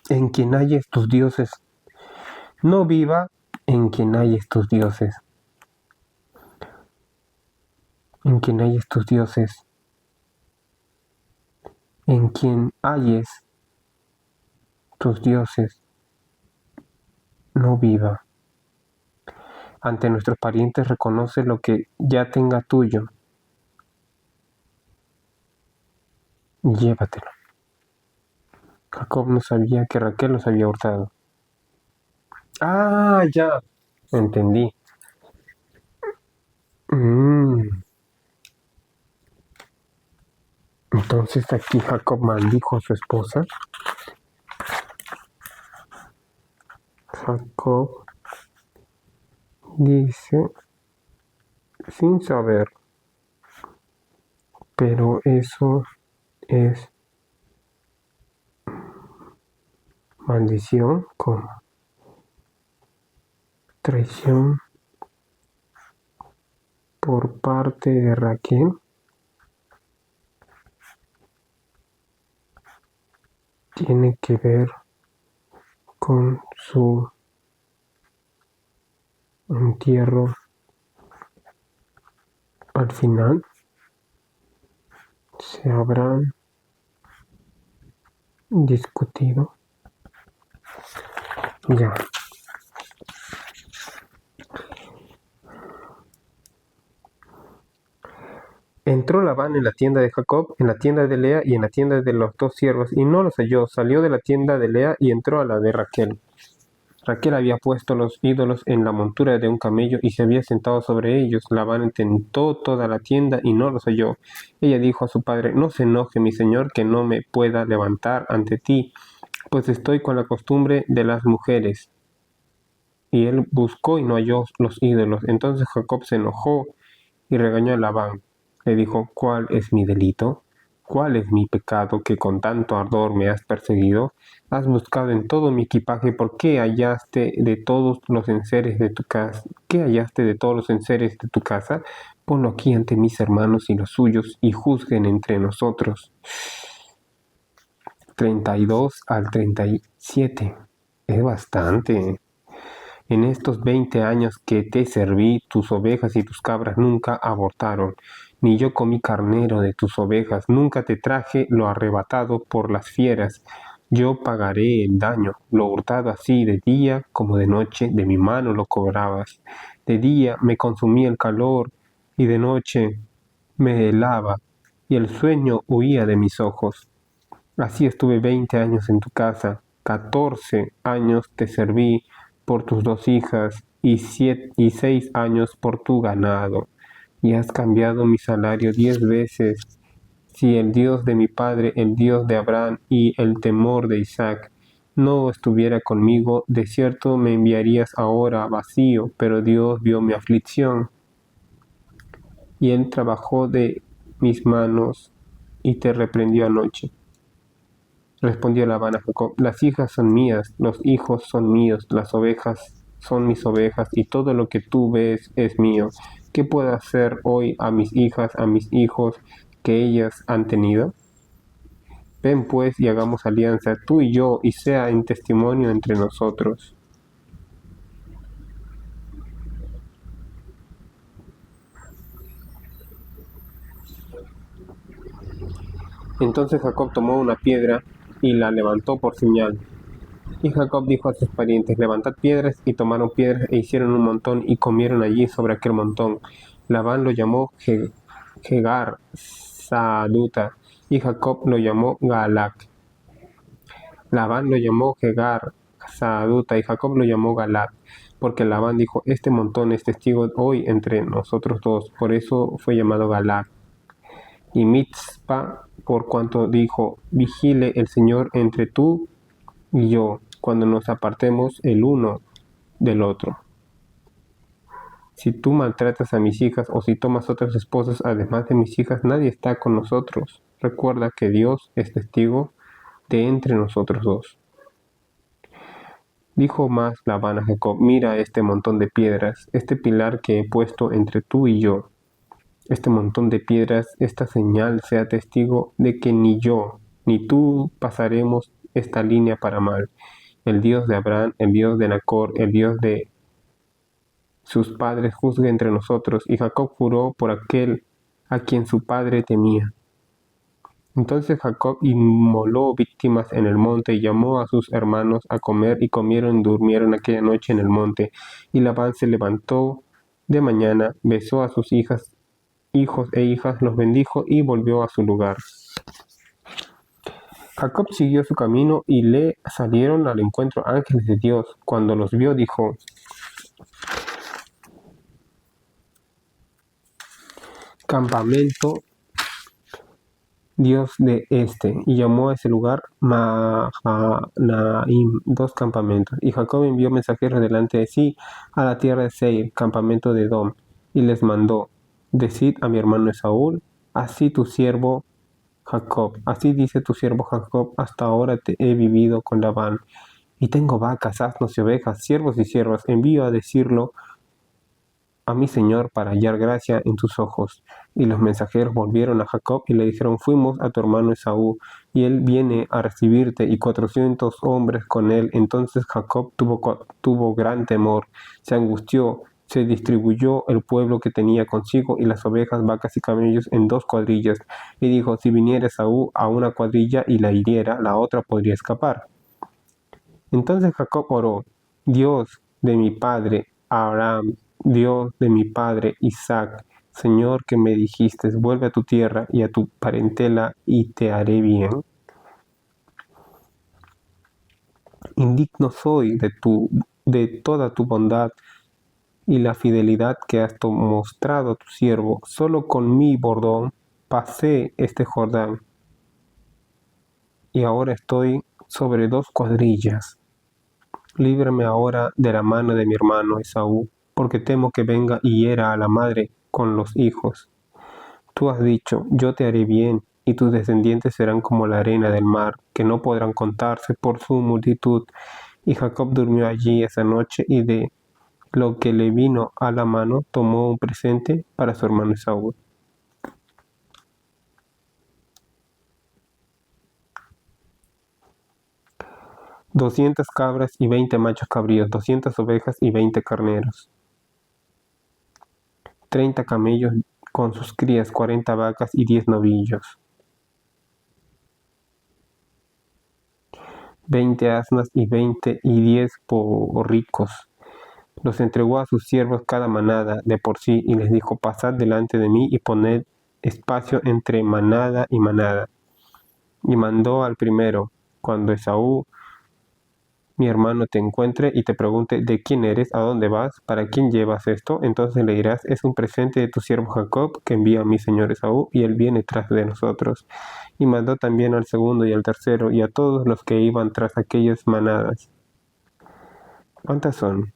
En quien halles tus dioses. No viva en quien halles tus dioses. En quien halles tus dioses. En quien halles tus dioses. No viva. Ante nuestros parientes reconoce lo que ya tenga tuyo. Llévatelo. Jacob no sabía que Raquel los había hurtado. Ah, ya. Entendí. Entonces aquí Jacob maldijo a su esposa. Jacob dice, sin saber, pero eso es maldición, como traición por parte de Raquel. Tiene que ver con su entierro al final. Se habrán discutido. Ya. Entró Labán en la tienda de Jacob, en la tienda de Lea y en la tienda de los dos siervos, y no los halló. Salió de la tienda de Lea y entró a la de Raquel. Raquel había puesto los ídolos en la montura de un camello y se había sentado sobre ellos. Labán intentó toda la tienda y no los halló. Ella dijo a su padre, no se enoje mi señor que no me pueda levantar ante ti, pues estoy con la costumbre de las mujeres. Y él buscó y no halló los ídolos. Entonces Jacob se enojó y regañó a Labán. Le dijo, ¿cuál es mi delito? ¿Cuál es mi pecado que con tanto ardor me has perseguido? Has buscado en todo mi equipaje, ¿por qué hallaste de todos los enseres de tu casa? ¿Qué hallaste de todos los enseres de tu casa? Ponlo aquí ante mis hermanos y los suyos, y juzguen entre nosotros. 32 al 37. Es bastante. En estos 20 años que te serví, tus ovejas y tus cabras nunca abortaron, ni yo comí carnero de tus ovejas, nunca te traje lo arrebatado por las fieras. Yo pagaré el daño, lo hurtado así de día como de noche, de mi mano lo cobrabas. De día me consumía el calor y de noche me helaba, y el sueño huía de mis ojos. Así estuve 20 años en tu casa, 14 años te serví por tus dos hijas y 6 años por tu ganado, y has cambiado mi salario 10 veces. Si el Dios de mi padre, el Dios de Abraham y el temor de Isaac no estuviera conmigo, de cierto me enviarías ahora vacío, pero Dios vio mi aflicción, y él trabajó de mis manos y te reprendió anoche. Respondió Labán a Jacob, las hijas son mías, los hijos son míos, las ovejas son mis ovejas, y todo lo que tú ves es mío. ¿Qué puedo hacer hoy a mis hijas, a mis hijos, que ellas han tenido? Ven pues y hagamos alianza, tú y yo, y sea en testimonio entre nosotros. Entonces Jacob tomó una piedra y la levantó por señal. Y Jacob dijo a sus parientes, levantad piedras, y tomaron piedras e hicieron un montón, y comieron allí sobre aquel montón. Labán lo llamó Jegar Saaduta, y Jacob lo llamó Galac. Labán lo llamó Jegar Saaduta, y Jacob lo llamó Galac, porque Labán dijo, este montón es testigo hoy entre nosotros dos, por eso fue llamado Galac. Y Mitzpa, por cuanto dijo, vigile el Señor entre tú y yo, cuando nos apartemos el uno del otro. Si tú maltratas a mis hijas o si tomas otras esposas además de mis hijas, nadie está con nosotros. Recuerda que Dios es testigo de entre nosotros dos. Dijo más Labán a Jacob, mira este montón de piedras, este pilar que he puesto entre tú y yo. Este montón de piedras, esta señal sea testigo de que ni yo ni tú pasaremos esta línea para mal. El Dios de Abraham, el Dios de Nacor, el Dios de sus padres juzgue entre nosotros. Y Jacob juró por aquel a quien su padre temía. Entonces Jacob inmoló víctimas en el monte y llamó a sus hermanos a comer y comieron y durmieron aquella noche en el monte. Y Labán se levantó de mañana, besó a sus hijos e hijas, los bendijo y volvió a su lugar. Jacob siguió su camino y le salieron al encuentro ángeles de Dios. Cuando los vio dijo, campamento Dios de este, y llamó a ese lugar Mahanaim, 2 campamentos. Y Jacob envió mensajeros delante de sí a la tierra de Seir, campamento de Edom, y les mandó, decid a mi hermano Esaú, así tu siervo Jacob, así dice tu siervo Jacob, hasta ahora te he vivido con Labán, y tengo vacas, asnos y ovejas, siervos y siervas, envío a decirlo a mi señor para hallar gracia en tus ojos. Y los mensajeros volvieron a Jacob y le dijeron, fuimos a tu hermano Esaú, y él viene a recibirte, y 400 hombres con él. Entonces Jacob tuvo gran temor, se angustió, se distribuyó el pueblo que tenía consigo, y las ovejas, vacas y camellos en 2 cuadrillas. Y dijo, si viniera Esaú a una cuadrilla y la hiriera, la otra podría escapar. Entonces Jacob oró, Dios de mi padre Abraham, Dios de mi padre Isaac, Señor que me dijiste, vuelve a tu tierra y a tu parentela y te haré bien. Indigno soy de toda tu bondad y la fidelidad que has mostrado a tu siervo. Solo con mi bordón pasé este Jordán y ahora estoy sobre 2 cuadrillas. Líbrame ahora de la mano de mi hermano Esaú, porque temo que venga y hiera a la madre con los hijos. Tú has dicho, yo te haré bien, y tus descendientes serán como la arena del mar, que no podrán contarse por su multitud. Y Jacob durmió allí esa noche, y de lo que le vino a la mano tomó un presente para su hermano Esaú. 200 cabras y 20 machos cabríos, 200 ovejas y 20 carneros, 30 camellos con sus crías, 40 vacas y 10 novillos, 20 asnas y 10 borricos. Los entregó a sus siervos cada manada de por sí, y les dijo, pasad delante de mí y poned espacio entre manada y manada. Y mandó al primero, cuando Esaú, mi hermano, te encuentre y te pregunte, ¿de quién eres? ¿A dónde vas? ¿Para quién llevas esto? Entonces le dirás, es un presente de tu siervo Jacob, que envía a mi señor Esaú, y él viene tras de nosotros. Y mandó también al segundo y al tercero, y a todos los que iban tras aquellas manadas. ¿Cuántas son?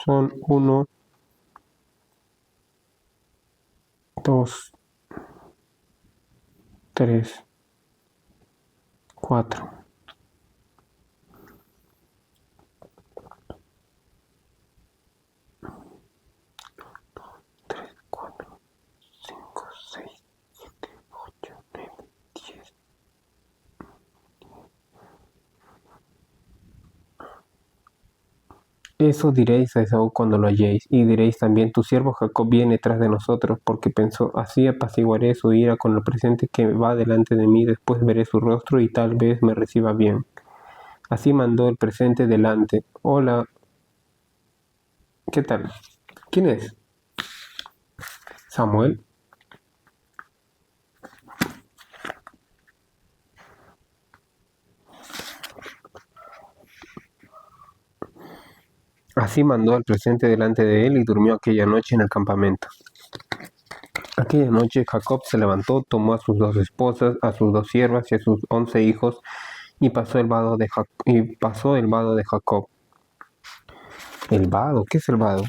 Son 1, 2, 3, 4, Eso diréis a Esaú cuando lo halléis, y diréis también, tu siervo Jacob viene tras de nosotros, porque pensó, así apaciguaré su ira con el presente que va delante de mí, después veré su rostro y tal vez me reciba bien. Así mandó el presente delante. Hola, ¿qué tal? ¿Quién es? ¿Samuel? Así mandó el presente delante de él y durmió aquella noche en el campamento. Aquella noche Jacob se levantó, tomó a sus 2 esposas, a sus 2 siervas y a sus 11 hijos, y pasó el vado de Jacob. ¿El vado? ¿Qué es el vado?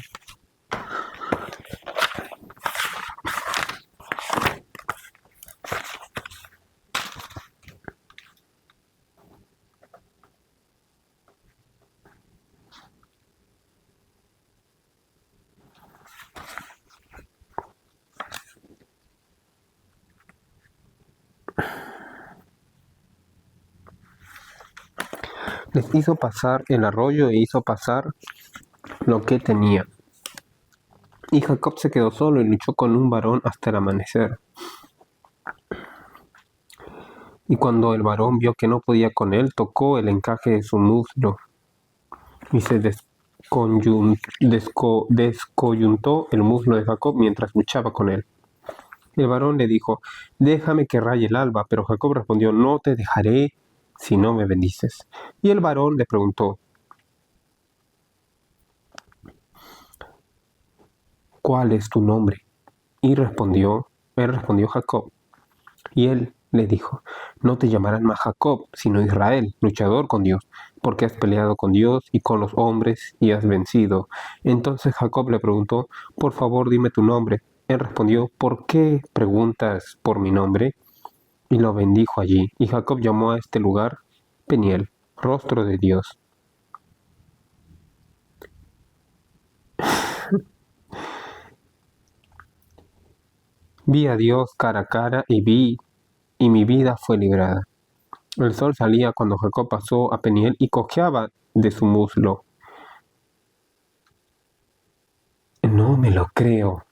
Les hizo pasar el arroyo e hizo pasar lo que tenía. Y Jacob se quedó solo y luchó con un varón hasta el amanecer. Y cuando el varón vio que no podía con él, tocó el encaje de su muslo y se descoyuntó el muslo de Jacob mientras luchaba con él. El varón le dijo, déjame que raye el alba, pero Jacob respondió, no te dejaré si no me bendices. Y el varón le preguntó, ¿cuál es tu nombre? Y él respondió Jacob. Y él le dijo, no te llamarán más Jacob, sino Israel, luchador con Dios, porque has peleado con Dios y con los hombres y has vencido. Entonces Jacob le preguntó, por favor dime tu nombre. Él respondió, ¿por qué preguntas por mi nombre? Y lo bendijo allí. Y Jacob llamó a este lugar Peniel, rostro de Dios. Vi a Dios cara a cara y mi vida fue librada. El sol salía cuando Jacob pasó a Peniel y cojeaba de su muslo. No me lo creo.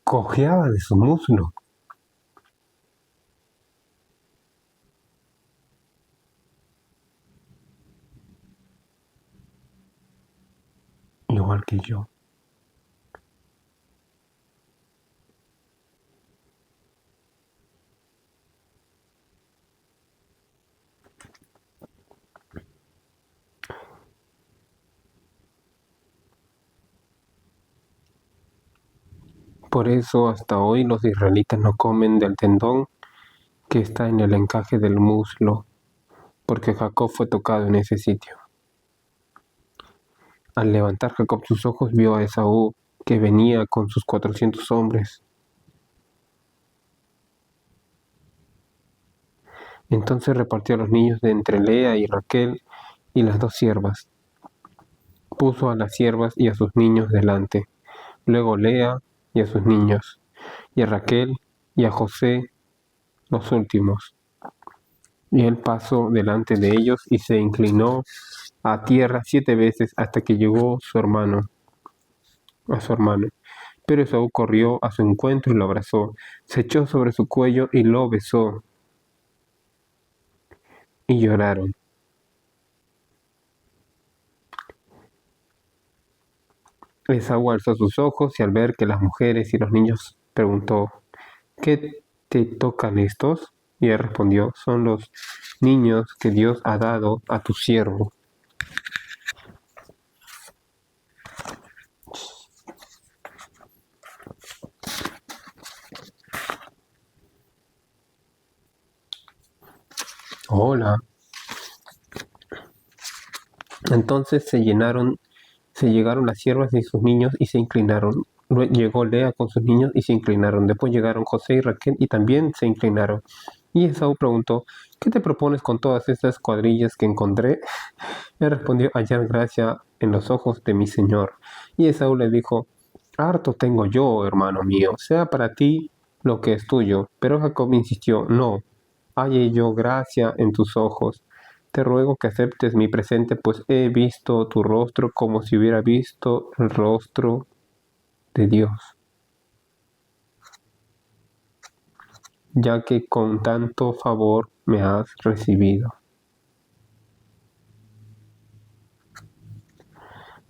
Cojeaba de su muslo. Igual que yo. Por eso hasta hoy los israelitas no comen del tendón que está en el encaje del muslo, porque Jacob fue tocado en ese sitio. Al levantar Jacob sus ojos vio a Esaú, que venía con sus 400 hombres. Entonces repartió a los niños de entre Lea y Raquel y las 2 siervas. Puso a las siervas y a sus niños delante, luego Lea y a sus niños, y a Raquel y a José los últimos. Y él pasó delante de ellos y se inclinó a tierra 7 veces hasta que llegó a su hermano. Pero Esaú corrió a su encuentro y lo abrazó, se echó sobre su cuello y lo besó. Y lloraron. Esaú alzó sus ojos y al ver que las mujeres y los niños preguntó, ¿qué te tocan estos? Y él respondió, son los niños que Dios ha dado a tu siervo. Hola. Entonces se llegaron las siervas y sus niños y se inclinaron. Luego llegó Lea con sus niños y se inclinaron. Después llegaron José y Raquel y también se inclinaron. Y Esaú preguntó, ¿qué te propones con todas estas cuadrillas que encontré? Él respondió, hallar gracia en los ojos de mi señor. Y Esaú le dijo, harto tengo yo, hermano mío, sea para ti lo que es tuyo. Pero Jacob insistió, no, halle yo gracia en tus ojos. te ruego que aceptes mi presente, pues he visto tu rostro como si hubiera visto el rostro de Dios, ya que con tanto favor me has recibido.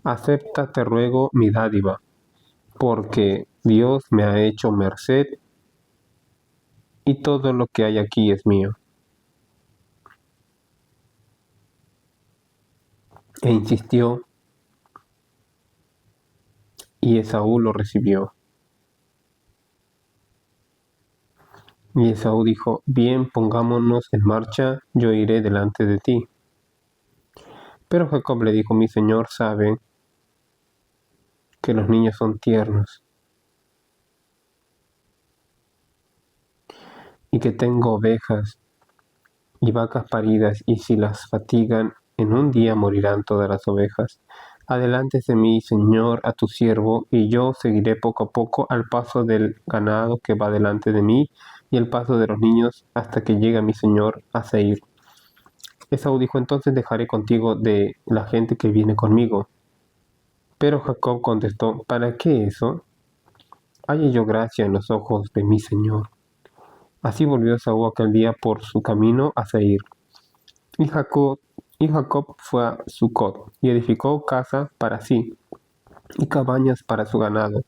Acepta, te ruego, mi dádiva, porque Dios me ha hecho merced y todo lo que hay aquí es mío. E insistió, y Esaú lo recibió. Y Esaú dijo, bien, pongámonos en marcha, yo iré delante de ti. Pero Jacob le dijo, mi señor sabe que los niños son tiernos y que tengo ovejas y vacas paridas, y si las fatigan, en un día morirán todas las ovejas. Adelántese mi señor a tu siervo, y yo seguiré poco a poco al paso del ganado que va delante de mí, y el paso de los niños, hasta que llegue mi señor a Seir. Esaú dijo, entonces dejaré contigo de la gente que viene conmigo. Pero Jacob contestó, ¿para qué eso? Halle yo gracia en los ojos de mi señor. Así volvió Esaú aquel día por su camino a Seir. Y Jacob fue a Sucot y edificó casa para sí y cabañas para su ganado.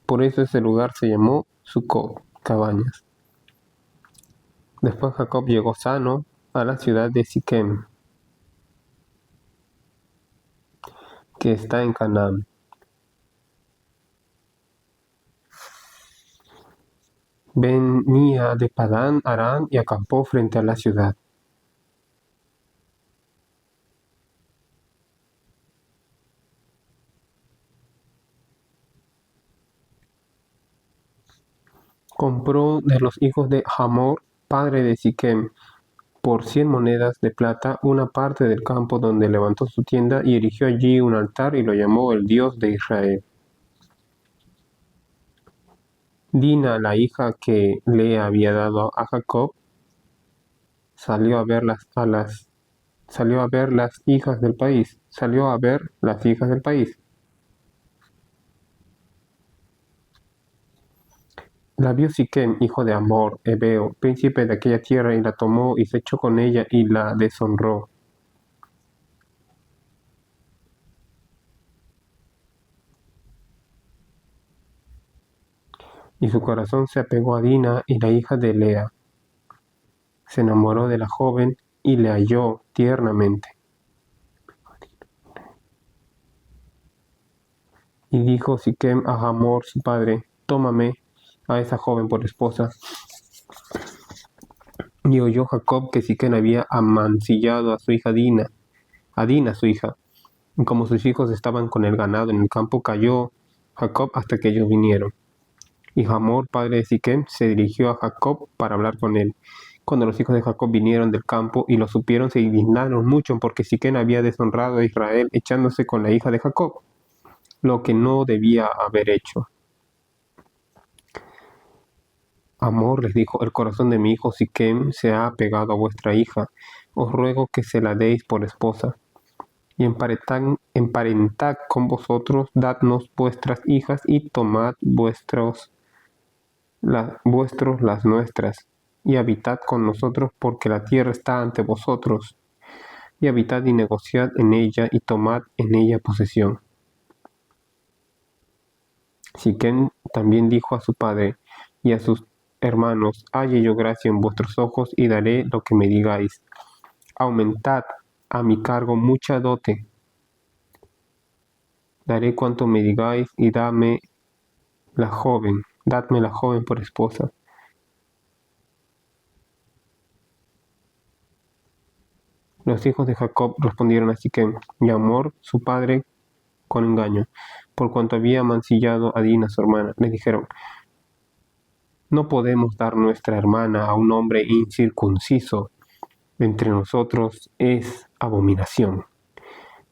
Por eso ese lugar se llamó Sucot, cabañas. Después Jacob llegó sano a la ciudad de Siquem, que está en Canaán. Venía de Padán Aram y acampó frente a la ciudad. Compró de los hijos de Hamor, padre de Siquem, por 100 monedas de plata una parte del campo donde levantó su tienda y erigió allí un altar y lo llamó el Dios de Israel. Dina, la hija que Lea había dado a Jacob, salió a ver las hijas del país. La vio Siquem, hijo de Hamor, heveo, príncipe de aquella tierra, y la tomó y se echó con ella y la deshonró. Y su corazón se apegó a Dina, y la hija de Lea se enamoró de la joven y le halló tiernamente. Y dijo Siquem a Hamor su padre, tómame a esa joven por esposa. Y oyó Jacob que Siquem había amancillado a su hija a Dina su hija. Y como sus hijos estaban con el ganado en el campo, cayó Jacob hasta que ellos vinieron. Y Hamor, padre de Siquem, se dirigió a Jacob para hablar con él. Cuando los hijos de Jacob vinieron del campo y lo supieron, se indignaron mucho porque Siquem había deshonrado a Israel echándose con la hija de Jacob, lo que no debía haber hecho. Hamor les dijo, el corazón de mi hijo Siquem se ha apegado a vuestra hija, os ruego que se la deis por esposa, y emparentad con vosotros, dadnos vuestras hijas, y tomad las nuestras, y habitad con nosotros, porque la tierra está ante vosotros, y habitad y negociad en ella, y tomad en ella posesión. Siquem también dijo a su padre y a sus hermanos, halle yo gracia en vuestros ojos y daré lo que me digáis. Aumentad a mi cargo mucha dote. Daré cuanto me digáis y dadme la joven por esposa. Los hijos de Jacob respondieron a Siquem y a Hamor su padre con engaño, por cuanto había mancillado a Dina su hermana. Les dijeron, no podemos dar nuestra hermana a un hombre incircunciso. Entre nosotros es abominación.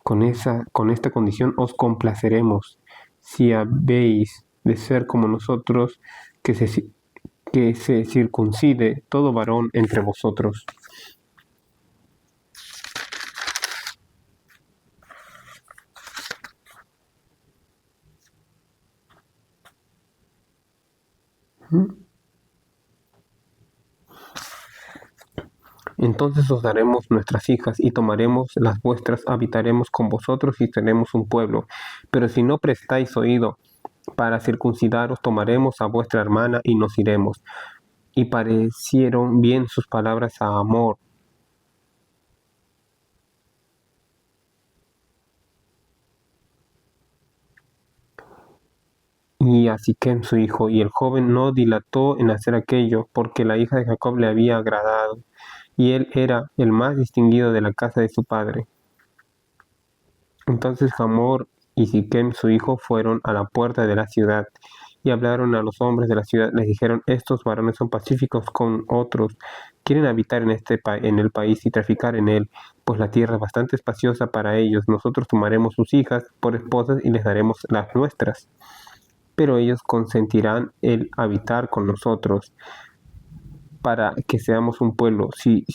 Con esta condición os complaceremos, si habéis de ser como nosotros, que se circuncide todo varón entre vosotros. Entonces os daremos nuestras hijas y tomaremos las vuestras, habitaremos con vosotros y seremos un pueblo. Pero si no prestáis oído para circuncidaros, tomaremos a vuestra hermana y nos iremos. Y parecieron bien sus palabras a Amor. Y a Siquem su hijo, y el joven no dilató en hacer aquello, porque la hija de Jacob le había agradado, y él era el más distinguido de la casa de su padre. Entonces Hamor y Siquem su hijo fueron a la puerta de la ciudad, y hablaron a los hombres de la ciudad, les dijeron, estos varones son pacíficos con otros, quieren habitar en el país y traficar en él, pues la tierra es bastante espaciosa para ellos, nosotros tomaremos sus hijas por esposas y les daremos las nuestras. Pero ellos consentirán el habitar con nosotros para que seamos un pueblo. Si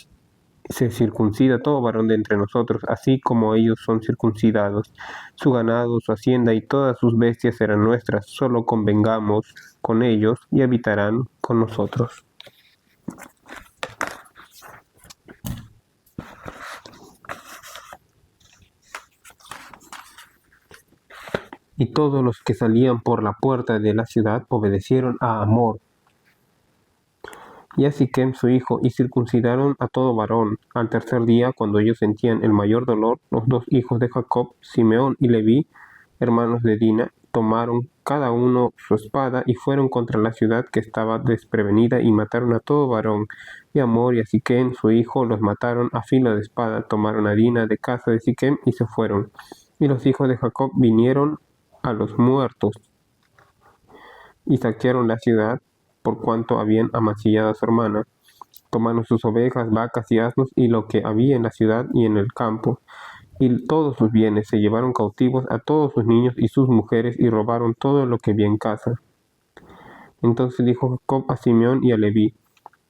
se circuncida todo varón de entre nosotros, así como ellos son circuncidados, su ganado, su hacienda y todas sus bestias serán nuestras, solo convengamos con ellos y habitarán con nosotros. Y todos los que salían por la puerta de la ciudad obedecieron a Amor y a Siquem su hijo, y circuncidaron a todo varón. Al tercer día, cuando ellos sentían el mayor dolor, los dos hijos de Jacob, Simeón y Leví, hermanos de Dina, tomaron cada uno su espada y fueron contra la ciudad que estaba desprevenida y mataron a todo varón. Y Amor y a Siquem su hijo los mataron a filo de espada. Tomaron a Dina de casa de Siquem y se fueron. Y los hijos de Jacob vinieron a los muertos y saquearon la ciudad por cuanto habían amancillado a su hermana. Tomaron sus ovejas, vacas y asnos y lo que había en la ciudad y en el campo, y todos sus bienes. Se llevaron cautivos a todos sus niños y sus mujeres y robaron todo lo que había en casa. Entonces dijo Jacob a Simeón y a Leví,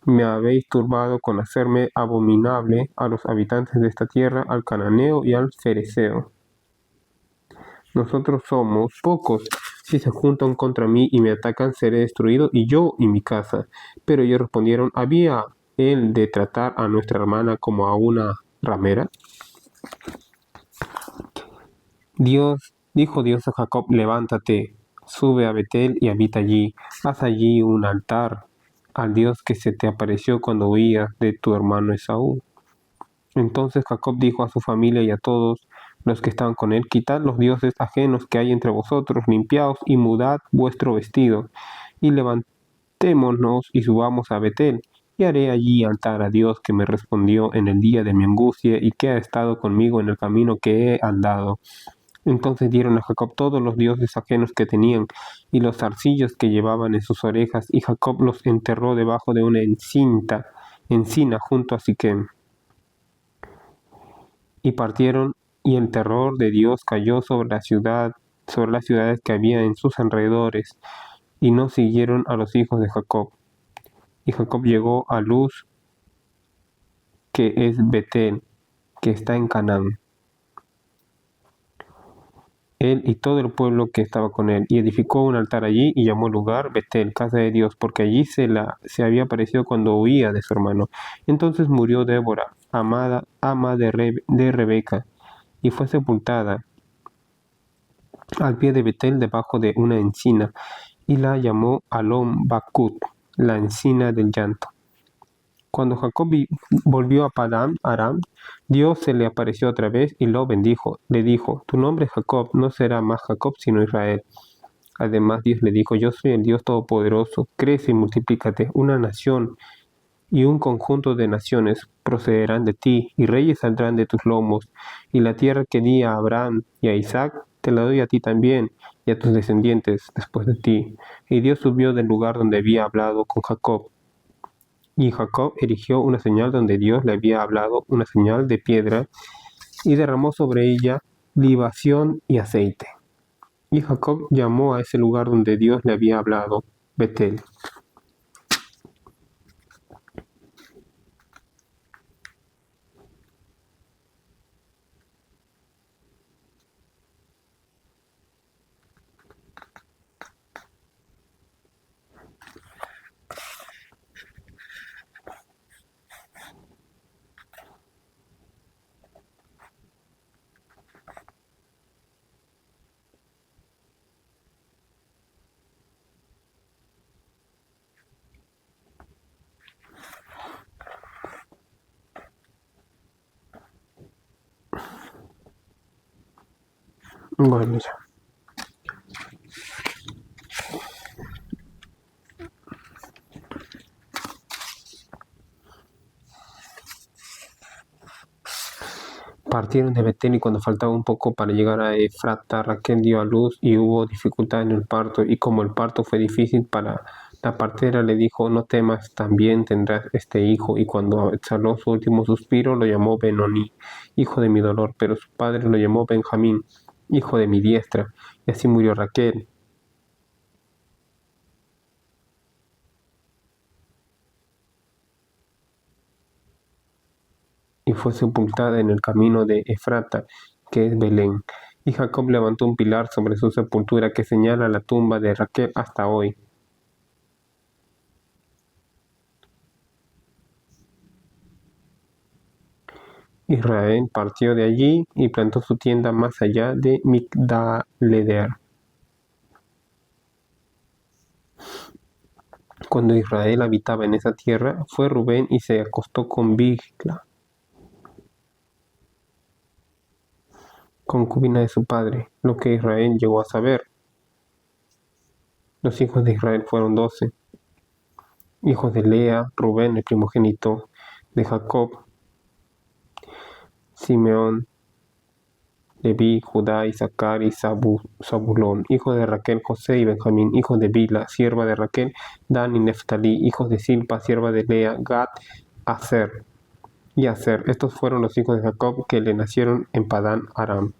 me habéis turbado con hacerme abominable a los habitantes de esta tierra, al cananeo y al fereceo. Nosotros somos pocos. Si se juntan contra mí y me atacan, seré destruido, y yo y mi casa. Pero ellos respondieron, ¿había él de tratar a nuestra hermana como a una ramera? Dijo Dios a Jacob, levántate, sube a Betel y habita allí. Haz allí un altar al Dios que se te apareció cuando huías de tu hermano Esaú. Entonces Jacob dijo a su familia y a todos los que estaban con él, quitad los dioses ajenos que hay entre vosotros, limpiaos y mudad vuestro vestido, y levantémonos y subamos a Betel, y haré allí altar a Dios que me respondió en el día de mi angustia y que ha estado conmigo en el camino que he andado. Entonces dieron a Jacob todos los dioses ajenos que tenían y los zarcillos que llevaban en sus orejas, y Jacob los enterró debajo de una encina junto a Siquem. Y partieron, y el terror de Dios cayó sobre la ciudad, sobre las ciudades que había en sus alrededores, y no siguieron a los hijos de Jacob. Y Jacob llegó a Luz, que es Betel, que está en Canaán, él y todo el pueblo que estaba con él, y edificó un altar allí y llamó el lugar Betel, casa de Dios, porque allí se había aparecido cuando huía de su hermano. Entonces murió Débora, ama de Rebeca, y fue sepultada al pie de Betel debajo de una encina, y la llamó Alon Bakut, la encina del llanto. Cuando Jacob volvió a Padán Aram, Dios se le apareció otra vez y lo bendijo. Le dijo, tu nombre Jacob, no será más Jacob sino Israel. Además Dios le dijo, yo soy el Dios Todopoderoso, crece y multiplícate, una nación y un conjunto de naciones procederán de ti, y reyes saldrán de tus lomos, y la tierra que di a Abraham y a Isaac, te la doy a ti también, y a tus descendientes después de ti. Y Dios subió del lugar donde había hablado con Jacob, y Jacob erigió una señal donde Dios le había hablado, una señal de piedra, y derramó sobre ella libación y aceite. Y Jacob llamó a ese lugar donde Dios le había hablado, Betel. Bueno, ya. Partieron de Betel y cuando faltaba un poco para llegar a Efrata, Raquel dio a luz y hubo dificultad en el parto. Y como el parto fue difícil para la partera, le dijo, no temas, también tendrás este hijo. Y cuando exhaló su último suspiro, lo llamó Benoni, hijo de mi dolor. Pero su padre lo llamó Benjamín, hijo de mi diestra. Y así murió Raquel. Y fue sepultada en el camino de Efrata, que es Belén. Y Jacob levantó un pilar sobre su sepultura que señala la tumba de Raquel hasta hoy. Israel partió de allí y plantó su tienda más allá de Migdaleder. Cuando Israel habitaba en esa tierra, fue Rubén y se acostó con Bilha, concubina de su padre, lo que Israel llegó a saber. Los hijos de Israel fueron 12, hijos de Lea, Rubén, el primogénito de Jacob, Simeón, Leví, Judá, Isaacar y Zabulón, hijos de Raquel, José y Benjamín, hijos de Bila, sierva de Raquel, Dan y Neftalí, hijos de Silpa, sierva de Lea, Gad, Aser y Aser. Estos fueron los hijos de Jacob que le nacieron en Padán Aram.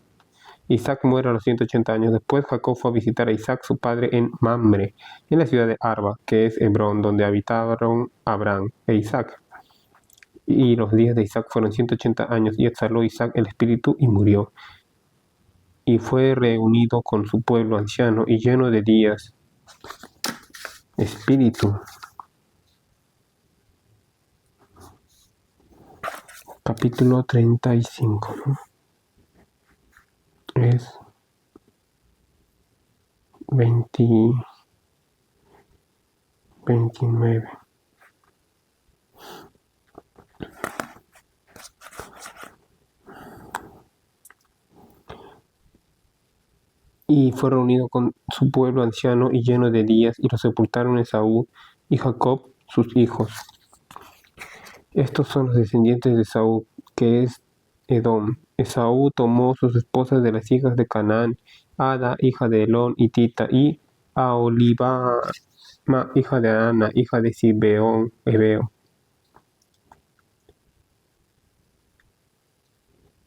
Isaac muere a los 180 años después. Jacob fue a visitar a Isaac, su padre, en Mamre, en la ciudad de Arba, que es Hebrón, donde habitaron Abraham e Isaac. Y los días de Isaac fueron 180 años, y exhaló Isaac el espíritu y murió. Y fue reunido con su pueblo anciano y lleno de días. Espíritu. Capítulo 35, ¿no? Es 29. Y fue reunido con su pueblo anciano y lleno de días, y lo sepultaron Esaú y Jacob, sus hijos. Estos son los descendientes de Esaú, que es Edom. Esaú tomó sus esposas de las hijas de Canaán, Ada, hija de Elón y Tita, y Aholibama, hija de Ana, hija de Sibeón, Ebeo,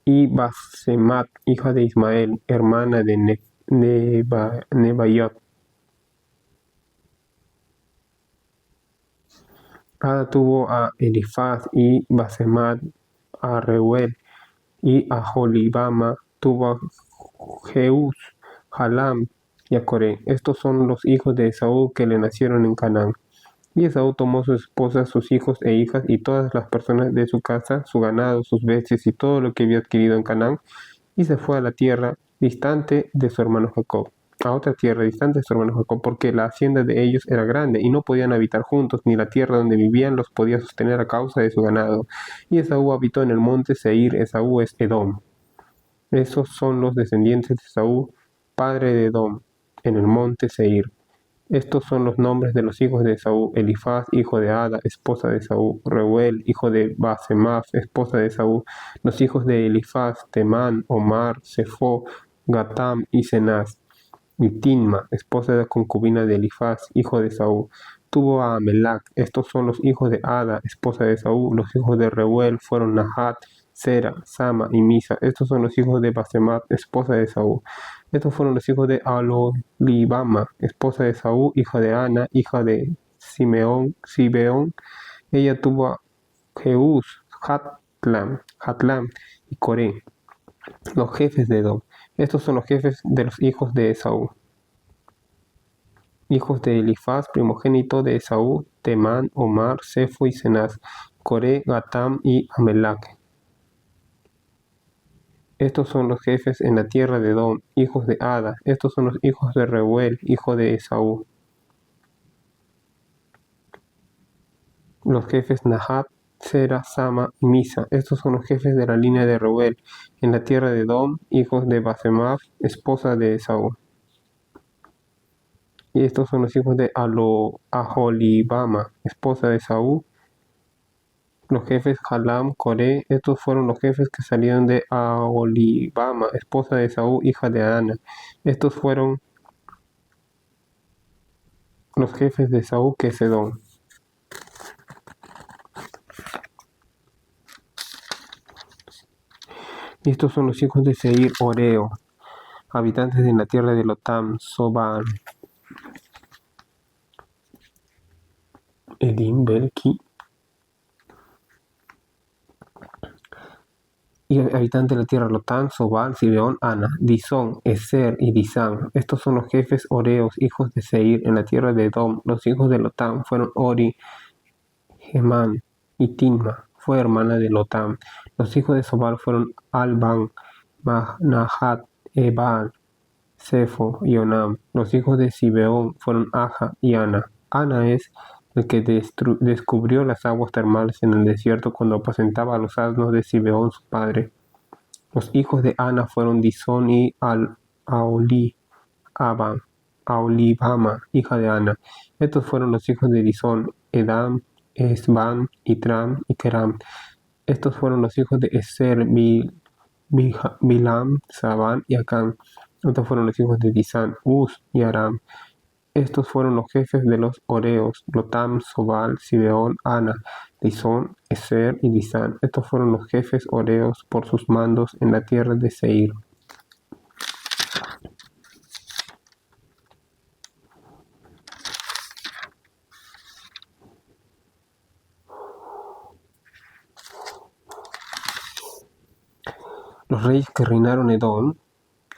y Basemat, hija de Ismael, hermana de Nebaiot. Ada tuvo a Elifaz y Basemat a Reuel, y a Aholibama tuvo a Jeús, Jalam y a Coré. Estos son los hijos de Esaú que le nacieron en Canaán. Y Esaú tomó sus esposas, sus hijos e hijas y todas las personas de su casa, su ganado, sus bestias y todo lo que había adquirido en Canaán, y se fue a la tierra distante de su hermano Jacob, a otra tierra distante de su hermano Jacob, porque la hacienda de ellos era grande y no podían habitar juntos, ni la tierra donde vivían los podía sostener a causa de su ganado. Y Esaú habitó en el monte Seir. Esaú es Edom. Esos son los descendientes de Esaú, padre de Edom, en el monte Seir. Estos son los nombres de los hijos de Esaú: Elifaz, hijo de Ada, esposa de Esaú; Reuel, hijo de Basemaf, esposa de Esaú. Los hijos de Elifaz: Temán, Omar, Sefo, Gatam y Cenaz. Y Tinma, esposa de la concubina de Elifaz, hijo de Esaú, tuvo a Amelac. Estos son los hijos de Ada, esposa de Esaú. Los hijos de Reuel fueron Nahat, Sera, Sama y Misa. Estos son los hijos de Basemat, esposa de Esaú. Estos fueron los hijos de Aholibama, esposa de Esaú, hija de Ana, hija de Sibeón. Ella tuvo a Jeús, Hatlam y Coré, los jefes de Edom. Estos son los jefes de los hijos de Esaú. Hijos de Elifaz, primogénito de Esaú: Temán, Omar, Sefo y Cenaz, Coré, Gatam y Amelac. Estos son los jefes en la tierra de Edom, hijos de Ada. Estos son los hijos de Reuel, hijo de Esaú. Los jefes Nahat, Sera, Sama y Misa. Estos son los jefes de la línea de Reuel, en la tierra de Edom, hijos de Basemaf, esposa de Esaú. Y estos son los hijos de Aholibama, esposa de Esaú. Los jefes Jalam, Coré. Estos fueron los jefes que salieron de Aholibama, esposa de Esaú, hija de Ana. Estos fueron los jefes de Esaú, que es Edom. Y estos son los hijos de Seir, Oreo, habitantes de la tierra de Lotam, Sobal, Edim, Belki, y habitantes de la tierra Lotam, Sobal, Sibeón, Ana, Disón, Eser y Disán. Estos son los jefes Oreos, hijos de Seir, en la tierra de Edom. Los hijos de Lotam fueron Ori, Gemán y Tinma, fue hermana de Lotam. Los hijos de Sobal fueron Alban, Mahnahat, Ebal, Sefo y Onam. Los hijos de Sibeón fueron Aja y Ana. Ana es el que descubrió las aguas termales en el desierto cuando apacentaba a los asnos de Sibeón su padre. Los hijos de Ana fueron Disón y Aolibama, hija de Ana. Estos fueron los hijos de Disón, Edam, Esban, Itram y Keram. Estos fueron los hijos de Eser, Bilam, Sabán y Acán. Estos fueron los hijos de Disán, Uz y Aram. Estos fueron los jefes de los Oreos, Lotam, Sobal, Sibeón, Ana, Disón, Eser y Disán. Estos fueron los jefes Oreos por sus mandos en la tierra de Seir. Los reyes que reinaron Edom,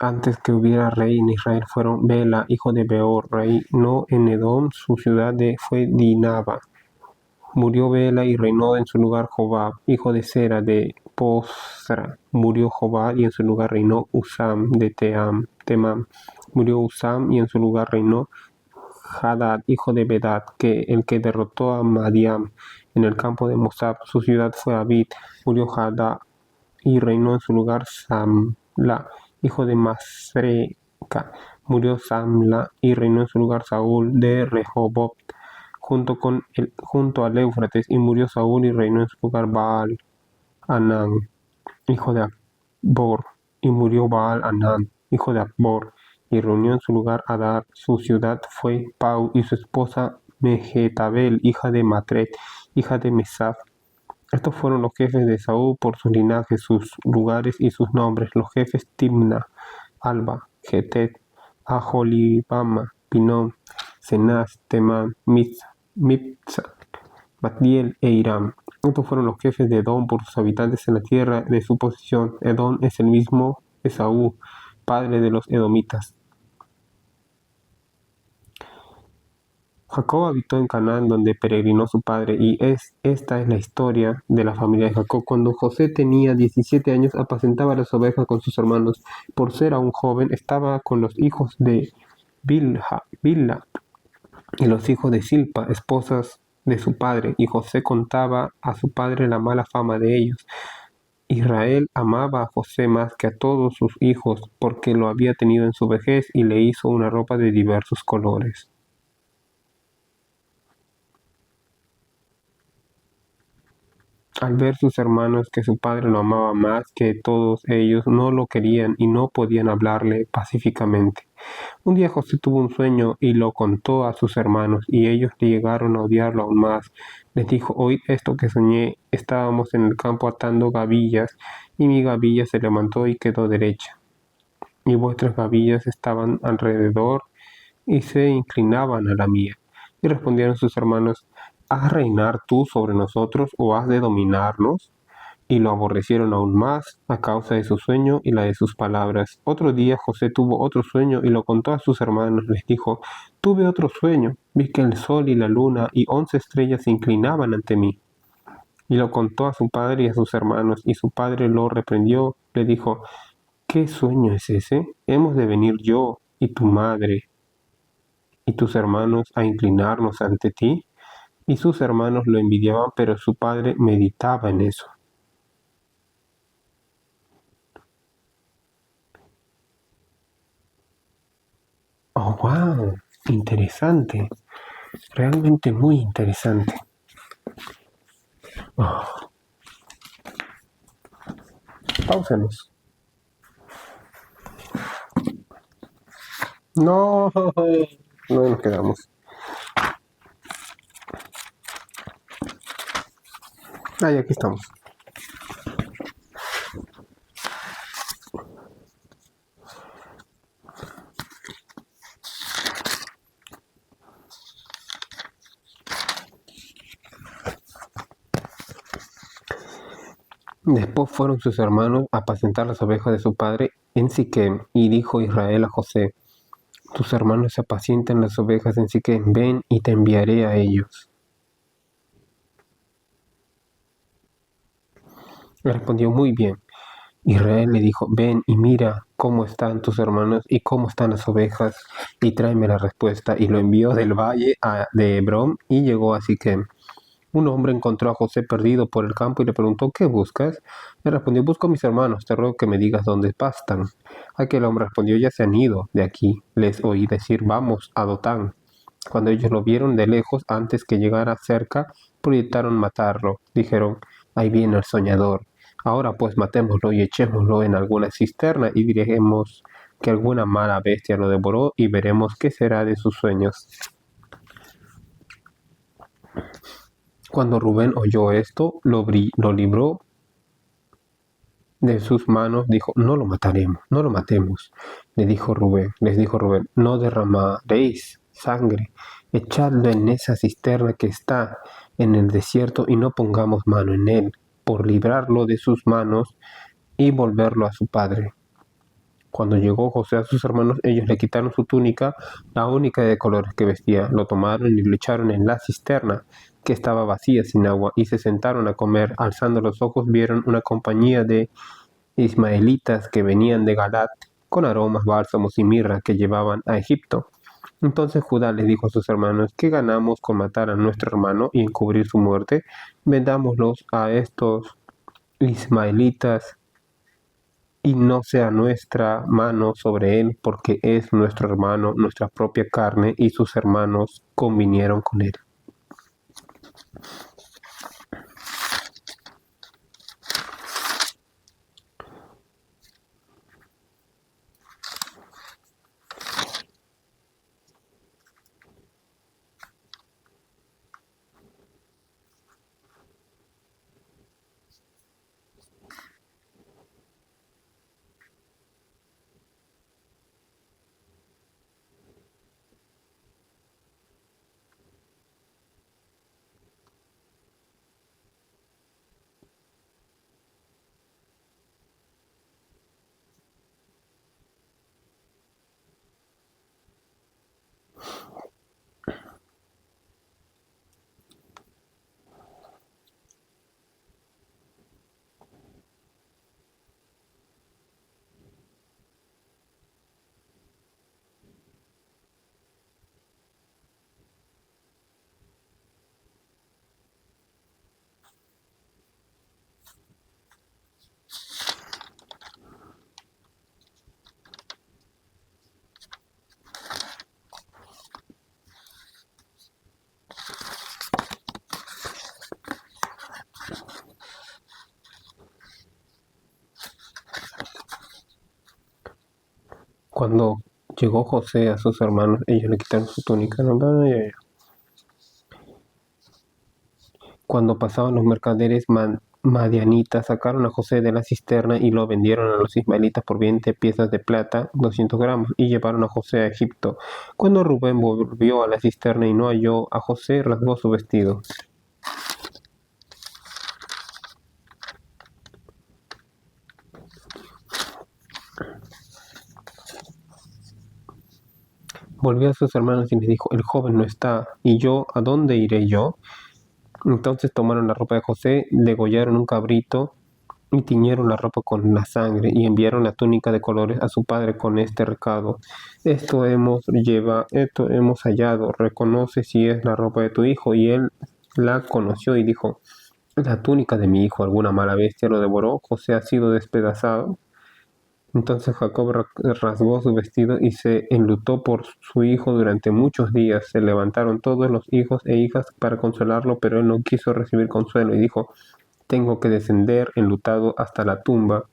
antes que hubiera rey en Israel, fueron Bela, hijo de Beor, reinó en Edom, su ciudad fue Dinaba. Murió Bela y reinó en su lugar Jobab, hijo de Sera de Bosra. Murió Jobab y en su lugar reinó Usam de Temam. Murió Usam y en su lugar reinó Hadad, hijo de Bedad, el que derrotó a Madiam en el campo de Mosab. Su ciudad fue Abid. Murió Hadad y reinó en su lugar Samla, hijo de Masreca. Murió Samla y reinó en su lugar Saúl de Rehoboth, junto al Éufrates. Y murió Saúl y reinó en su lugar Baal Anán, hijo de Akbor. Y murió Baal Anán, hijo de Akbor, y reunió en su lugar Adar. Su ciudad fue Pau, y su esposa Mehetabel, hija de Matred, hija de Mesaf. Estos fueron los jefes de Saúl por sus linajes, sus lugares y sus nombres. Los jefes Timna, Alba, Getet, Aholibama, Pinón, Cenaz, Temán, Mipsa, Matdiel e Hiram. Estos fueron los jefes de Edom por sus habitantes en la tierra de su posesión. Edom es el mismo Esaú, padre de los edomitas. Jacob habitó en Canaán, donde peregrinó su padre, y esta es la historia de la familia de Jacob. Cuando José tenía 17 años, apacentaba las ovejas con sus hermanos. Por ser aún joven, estaba con los hijos de Bilha y los hijos de Silpa, esposas de su padre, y José contaba a su padre la mala fama de ellos. Israel amaba a José más que a todos sus hijos, porque lo había tenido en su vejez y le hizo una ropa de diversos colores. Al ver sus hermanos que su padre lo amaba más que todos ellos, no lo querían y no podían hablarle pacíficamente. Un día José tuvo un sueño y lo contó a sus hermanos, y ellos le llegaron a odiarlo aún más. Les dijo: «Oíd esto que soñé. Estábamos en el campo atando gavillas, y mi gavilla se levantó y quedó derecha, y vuestras gavillas estaban alrededor y se inclinaban a la mía». Y respondieron sus hermanos: «¿Has reinar tú sobre nosotros o has de dominarnos?». Y lo aborrecieron aún más a causa de su sueño y la de sus palabras. Otro día José tuvo otro sueño y lo contó a sus hermanos. Les dijo: «Tuve otro sueño. Vi que el sol y la luna y 11 estrellas se inclinaban ante mí». Y lo contó a su padre y a sus hermanos, y su padre lo reprendió. Le dijo: «¿Qué sueño es ese? ¿Hemos de venir yo y tu madre y tus hermanos a inclinarnos ante ti?». Y sus hermanos lo envidiaban, pero su padre meditaba en eso. Oh, wow, interesante, realmente muy interesante. Oh, pausenos. No, no nos quedamos. Ay, aquí estamos. Después fueron sus hermanos a apacentar las ovejas de su padre en Siquem, y dijo Israel a José: tus hermanos apacientan las ovejas en Siquem, ven y te enviaré a ellos. Le respondió: muy bien. Israel le dijo: ven y mira cómo están tus hermanos y cómo están las ovejas, y tráeme la respuesta. Y lo envió del valle de Hebrón, y llegó a Siquem. Un hombre encontró a José perdido por el campo y le preguntó: ¿qué buscas? Le respondió: busco a mis hermanos, te ruego que me digas dónde pastan. Aquel hombre respondió: ya se han ido de aquí. Les oí decir: vamos a Dotán. Cuando ellos lo vieron de lejos, antes que llegara cerca, proyectaron matarlo. Dijeron: ahí viene el soñador. Ahora pues matémoslo y echémoslo en alguna cisterna, y diremos que alguna mala bestia lo devoró, y veremos qué será de sus sueños. Cuando Rubén oyó esto, lo libró de sus manos. Dijo: no lo mataremos, no lo matemos. Les dijo Rubén: no derramaréis sangre, echadlo en esa cisterna que está en el desierto, y no pongamos mano en él, por librarlo de sus manos y volverlo a su padre. Cuando llegó José a sus hermanos, ellos le quitaron su túnica, la única de colores que vestía, lo tomaron y lo echaron en la cisterna, que estaba vacía sin agua, y se sentaron a comer. Alzando los ojos, vieron una compañía de ismaelitas que venían de Galat con aromas, bálsamos y mirra, que llevaban a Egipto. Entonces Judá les dijo a sus hermanos: ¿qué ganamos con matar a nuestro hermano y encubrir su muerte? Vendámoslos a estos ismaelitas, y no sea nuestra mano sobre él, porque es nuestro hermano, nuestra propia carne. Y sus hermanos convinieron con él. Cuando llegó José a sus hermanos, ellos le quitaron su túnica. No, cuando pasaban los mercaderes madianitas, sacaron a José de la cisterna y lo vendieron a los ismaelitas por 20 piezas de plata, 200 gramos, y llevaron a José a Egipto. Cuando Rubén volvió a la cisterna y no halló a José, rasgó su vestido. Volvió a sus hermanos y les dijo: el joven no está, ¿y yo a dónde iré yo? Entonces tomaron la ropa de José, degollaron un cabrito y tiñeron la ropa con la sangre, y enviaron la túnica de colores a su padre con este recado: esto hemos hallado, reconoce si es la ropa de tu hijo. Y él la conoció y dijo: «La túnica de mi hijo, ¿alguna mala bestia lo devoró? ¿José ha sido despedazado?». Entonces Jacob rasgó su vestido y se enlutó por su hijo durante muchos días. Se levantaron todos los hijos e hijas para consolarlo, pero él no quiso recibir consuelo y dijo: «Tengo que descender enlutado hasta la tumba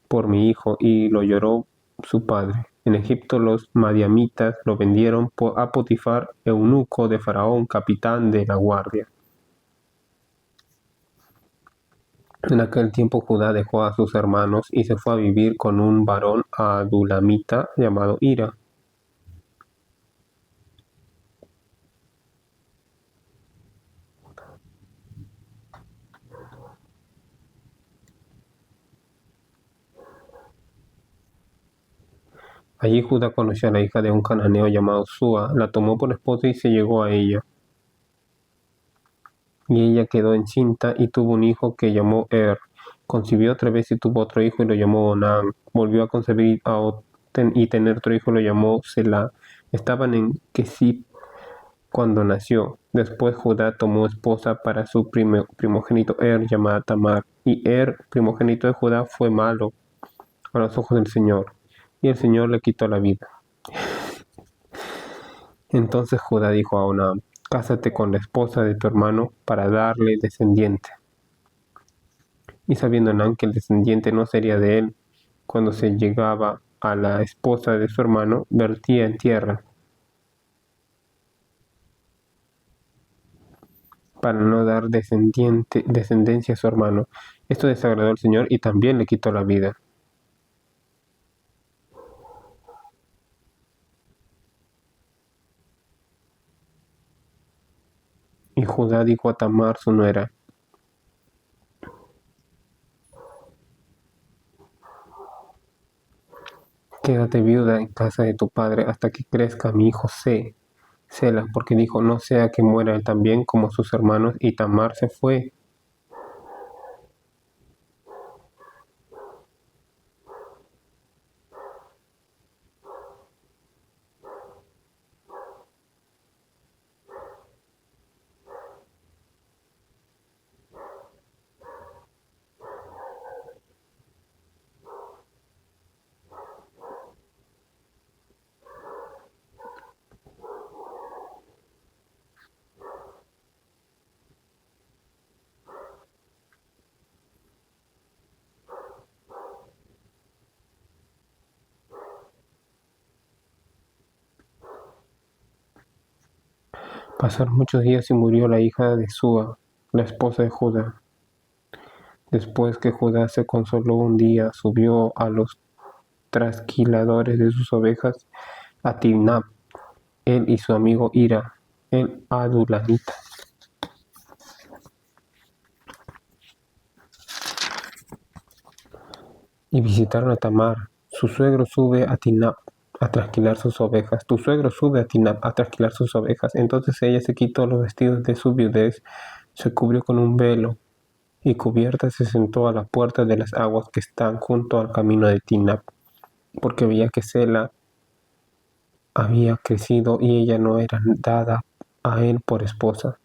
por mi hijo». Y lo lloró su padre. En Egipto los madiamitas lo vendieron a Potifar, eunuco de Faraón, capitán de la guardia. En aquel tiempo Judá dejó a sus hermanos y se fue a vivir con un varón adulamita llamado Hira. Allí Judá conoció a la hija de un cananeo llamado Súa, la tomó por esposa y se llegó a ella. Y ella quedó encinta y tuvo un hijo que llamó Concibió otra vez y tuvo otro hijo y lo llamó Onán. Volvió a concebir y tener otro hijo y lo llamó Selah. Estaban en Kesib cuando nació. Después Judá tomó esposa para su primogénito llamada Tamar. Y primogénito de Judá, fue malo a los ojos del Señor, y el Señor le quitó la vida. Entonces Judá dijo a Onán: «Cásate con la esposa de tu hermano para darle descendiente». Y sabiendo Onán que el descendiente no sería de él, cuando se llegaba a la esposa de su hermano, vertía en tierra, para no dar descendencia a su hermano. Esto desagradó al Señor y también le quitó la vida. Y Judá dijo a Tamar, su nuera: «Quédate viuda en casa de tu padre hasta que crezca mi hijo Sela», porque dijo: «No sea que muera él también como sus hermanos». Y Tamar se fue. Pasaron muchos días y murió la hija de Súa, la esposa de Judá. Después que Judá se consoló un día, subió a los trasquiladores de sus ovejas a Timnat, él y su amigo Hira, el adulamita. Y visitaron a Tamar. Su suegro sube a Timnat a trasquilar sus ovejas. Tu suegro sube a Timnat a trasquilar sus ovejas. Entonces ella se quitó los vestidos de su viudez, se cubrió con un velo, y cubierta se sentó a la puerta de las aguas que están junto al camino de Timnat, porque veía que Sela había crecido y ella no era dada a él por esposa.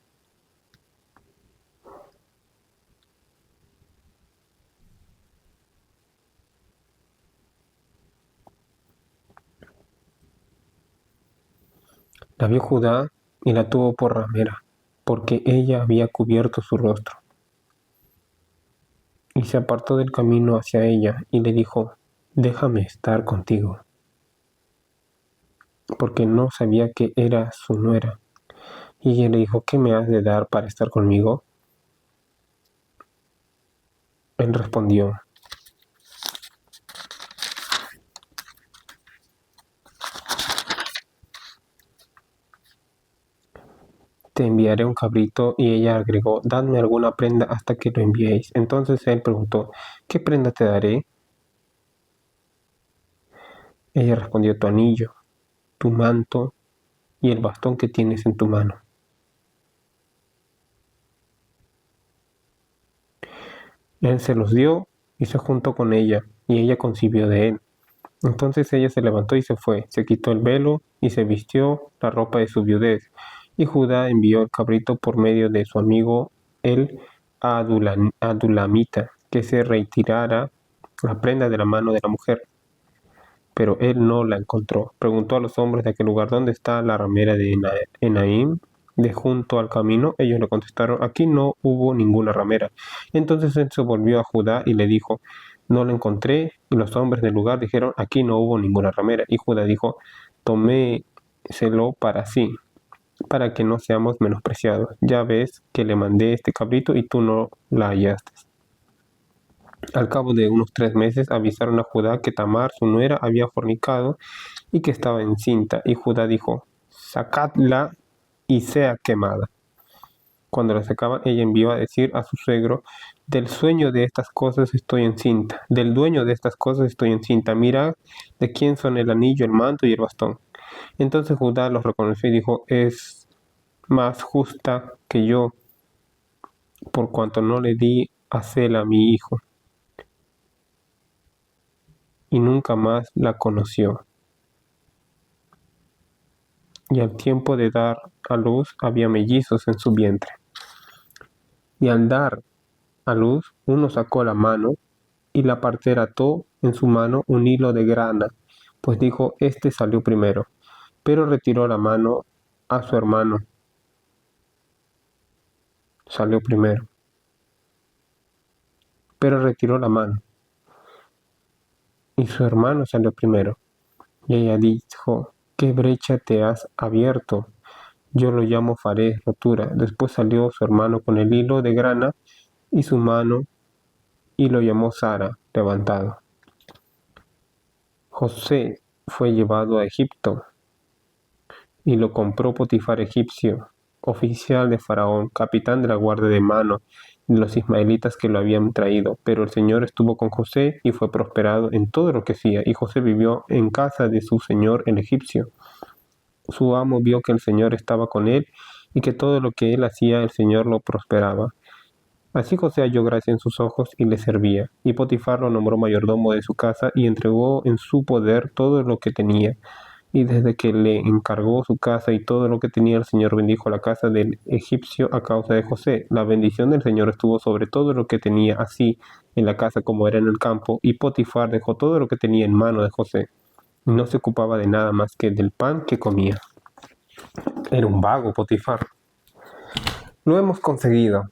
La vio Judá y la tuvo por ramera, porque ella había cubierto su rostro. Y se apartó del camino hacia ella y le dijo: «Déjame estar contigo», porque no sabía que era su nuera. Y ella le dijo: «¿Qué me has de dar para estar conmigo?». Él respondió: «Te enviaré un cabrito». Y ella agregó: «Dadme alguna prenda hasta que lo enviéis». Entonces él preguntó: «¿Qué prenda te daré?». Ella respondió: «Tu anillo, tu manto y el bastón que tienes en tu mano». Él se los dio y se juntó con ella, y ella concibió de él. Entonces ella se levantó y se fue, se quitó el velo y se vistió la ropa de su viudez, Y Judá envió el cabrito por medio de su amigo el Adulamita, que se retirara la prenda de la mano de la mujer. Pero él no la encontró. Preguntó a los hombres de aquel lugar: ¿dónde está la ramera de Enaim, de junto al camino? Ellos le contestaron: aquí no hubo ninguna ramera. Entonces él se volvió a Judá y le dijo: no la encontré. Y los hombres del lugar dijeron: aquí no hubo ninguna ramera. Y Judá dijo: toméselo para sí, para que no seamos menospreciados. Ya ves que le mandé este cabrito y tú no la hallaste. Al cabo de unos 3 meses avisaron a Judá que Tamar, su nuera, había fornicado y que estaba encinta. Y Judá dijo: sacadla y sea quemada. Cuando la sacaban, ella envió a decir a su suegro: del sueño de estas cosas estoy encinta, del dueño de estas cosas estoy encinta. Mira de quién son el anillo, el manto y el bastón. Entonces Judá los reconoció y dijo: es más justa que yo, por cuanto no le di a Sela mi hijo. Y nunca más la conoció. Y al tiempo de dar a luz había mellizos en su vientre. Y al dar a luz, uno sacó la mano, y la partera ató en su mano un hilo de grana, pues dijo: este salió primero. Pero retiró la mano a su hermano. Salió primero. Pero retiró la mano, y su hermano salió primero. Y ella dijo: ¿qué brecha te has abierto? Yo lo llamo Farés, rotura. Después salió su hermano con el hilo de grana y su mano, y lo llamó Sara, levantado. José fue llevado a Egipto, y lo compró Potifar egipcio, oficial de Faraón, capitán de la guardia de mano de los ismaelitas que lo habían traído. Pero el Señor estuvo con José y fue prosperado en todo lo que hacía, y José vivió en casa de su señor el egipcio. Su amo vio que el Señor estaba con él y que todo lo que él hacía el Señor lo prosperaba. Así José halló gracia en sus ojos y le servía. Y Potifar lo nombró mayordomo de su casa y entregó en su poder todo lo que tenía. Y desde que le encargó su casa y todo lo que tenía, el Señor bendijo la casa del egipcio a causa de José. La bendición del Señor estuvo sobre todo lo que tenía, así en la casa como era en el campo. Y Potifar dejó todo lo que tenía en mano de José. Y no se ocupaba de nada más que del pan que comía. Era un vago Potifar. Lo hemos conseguido.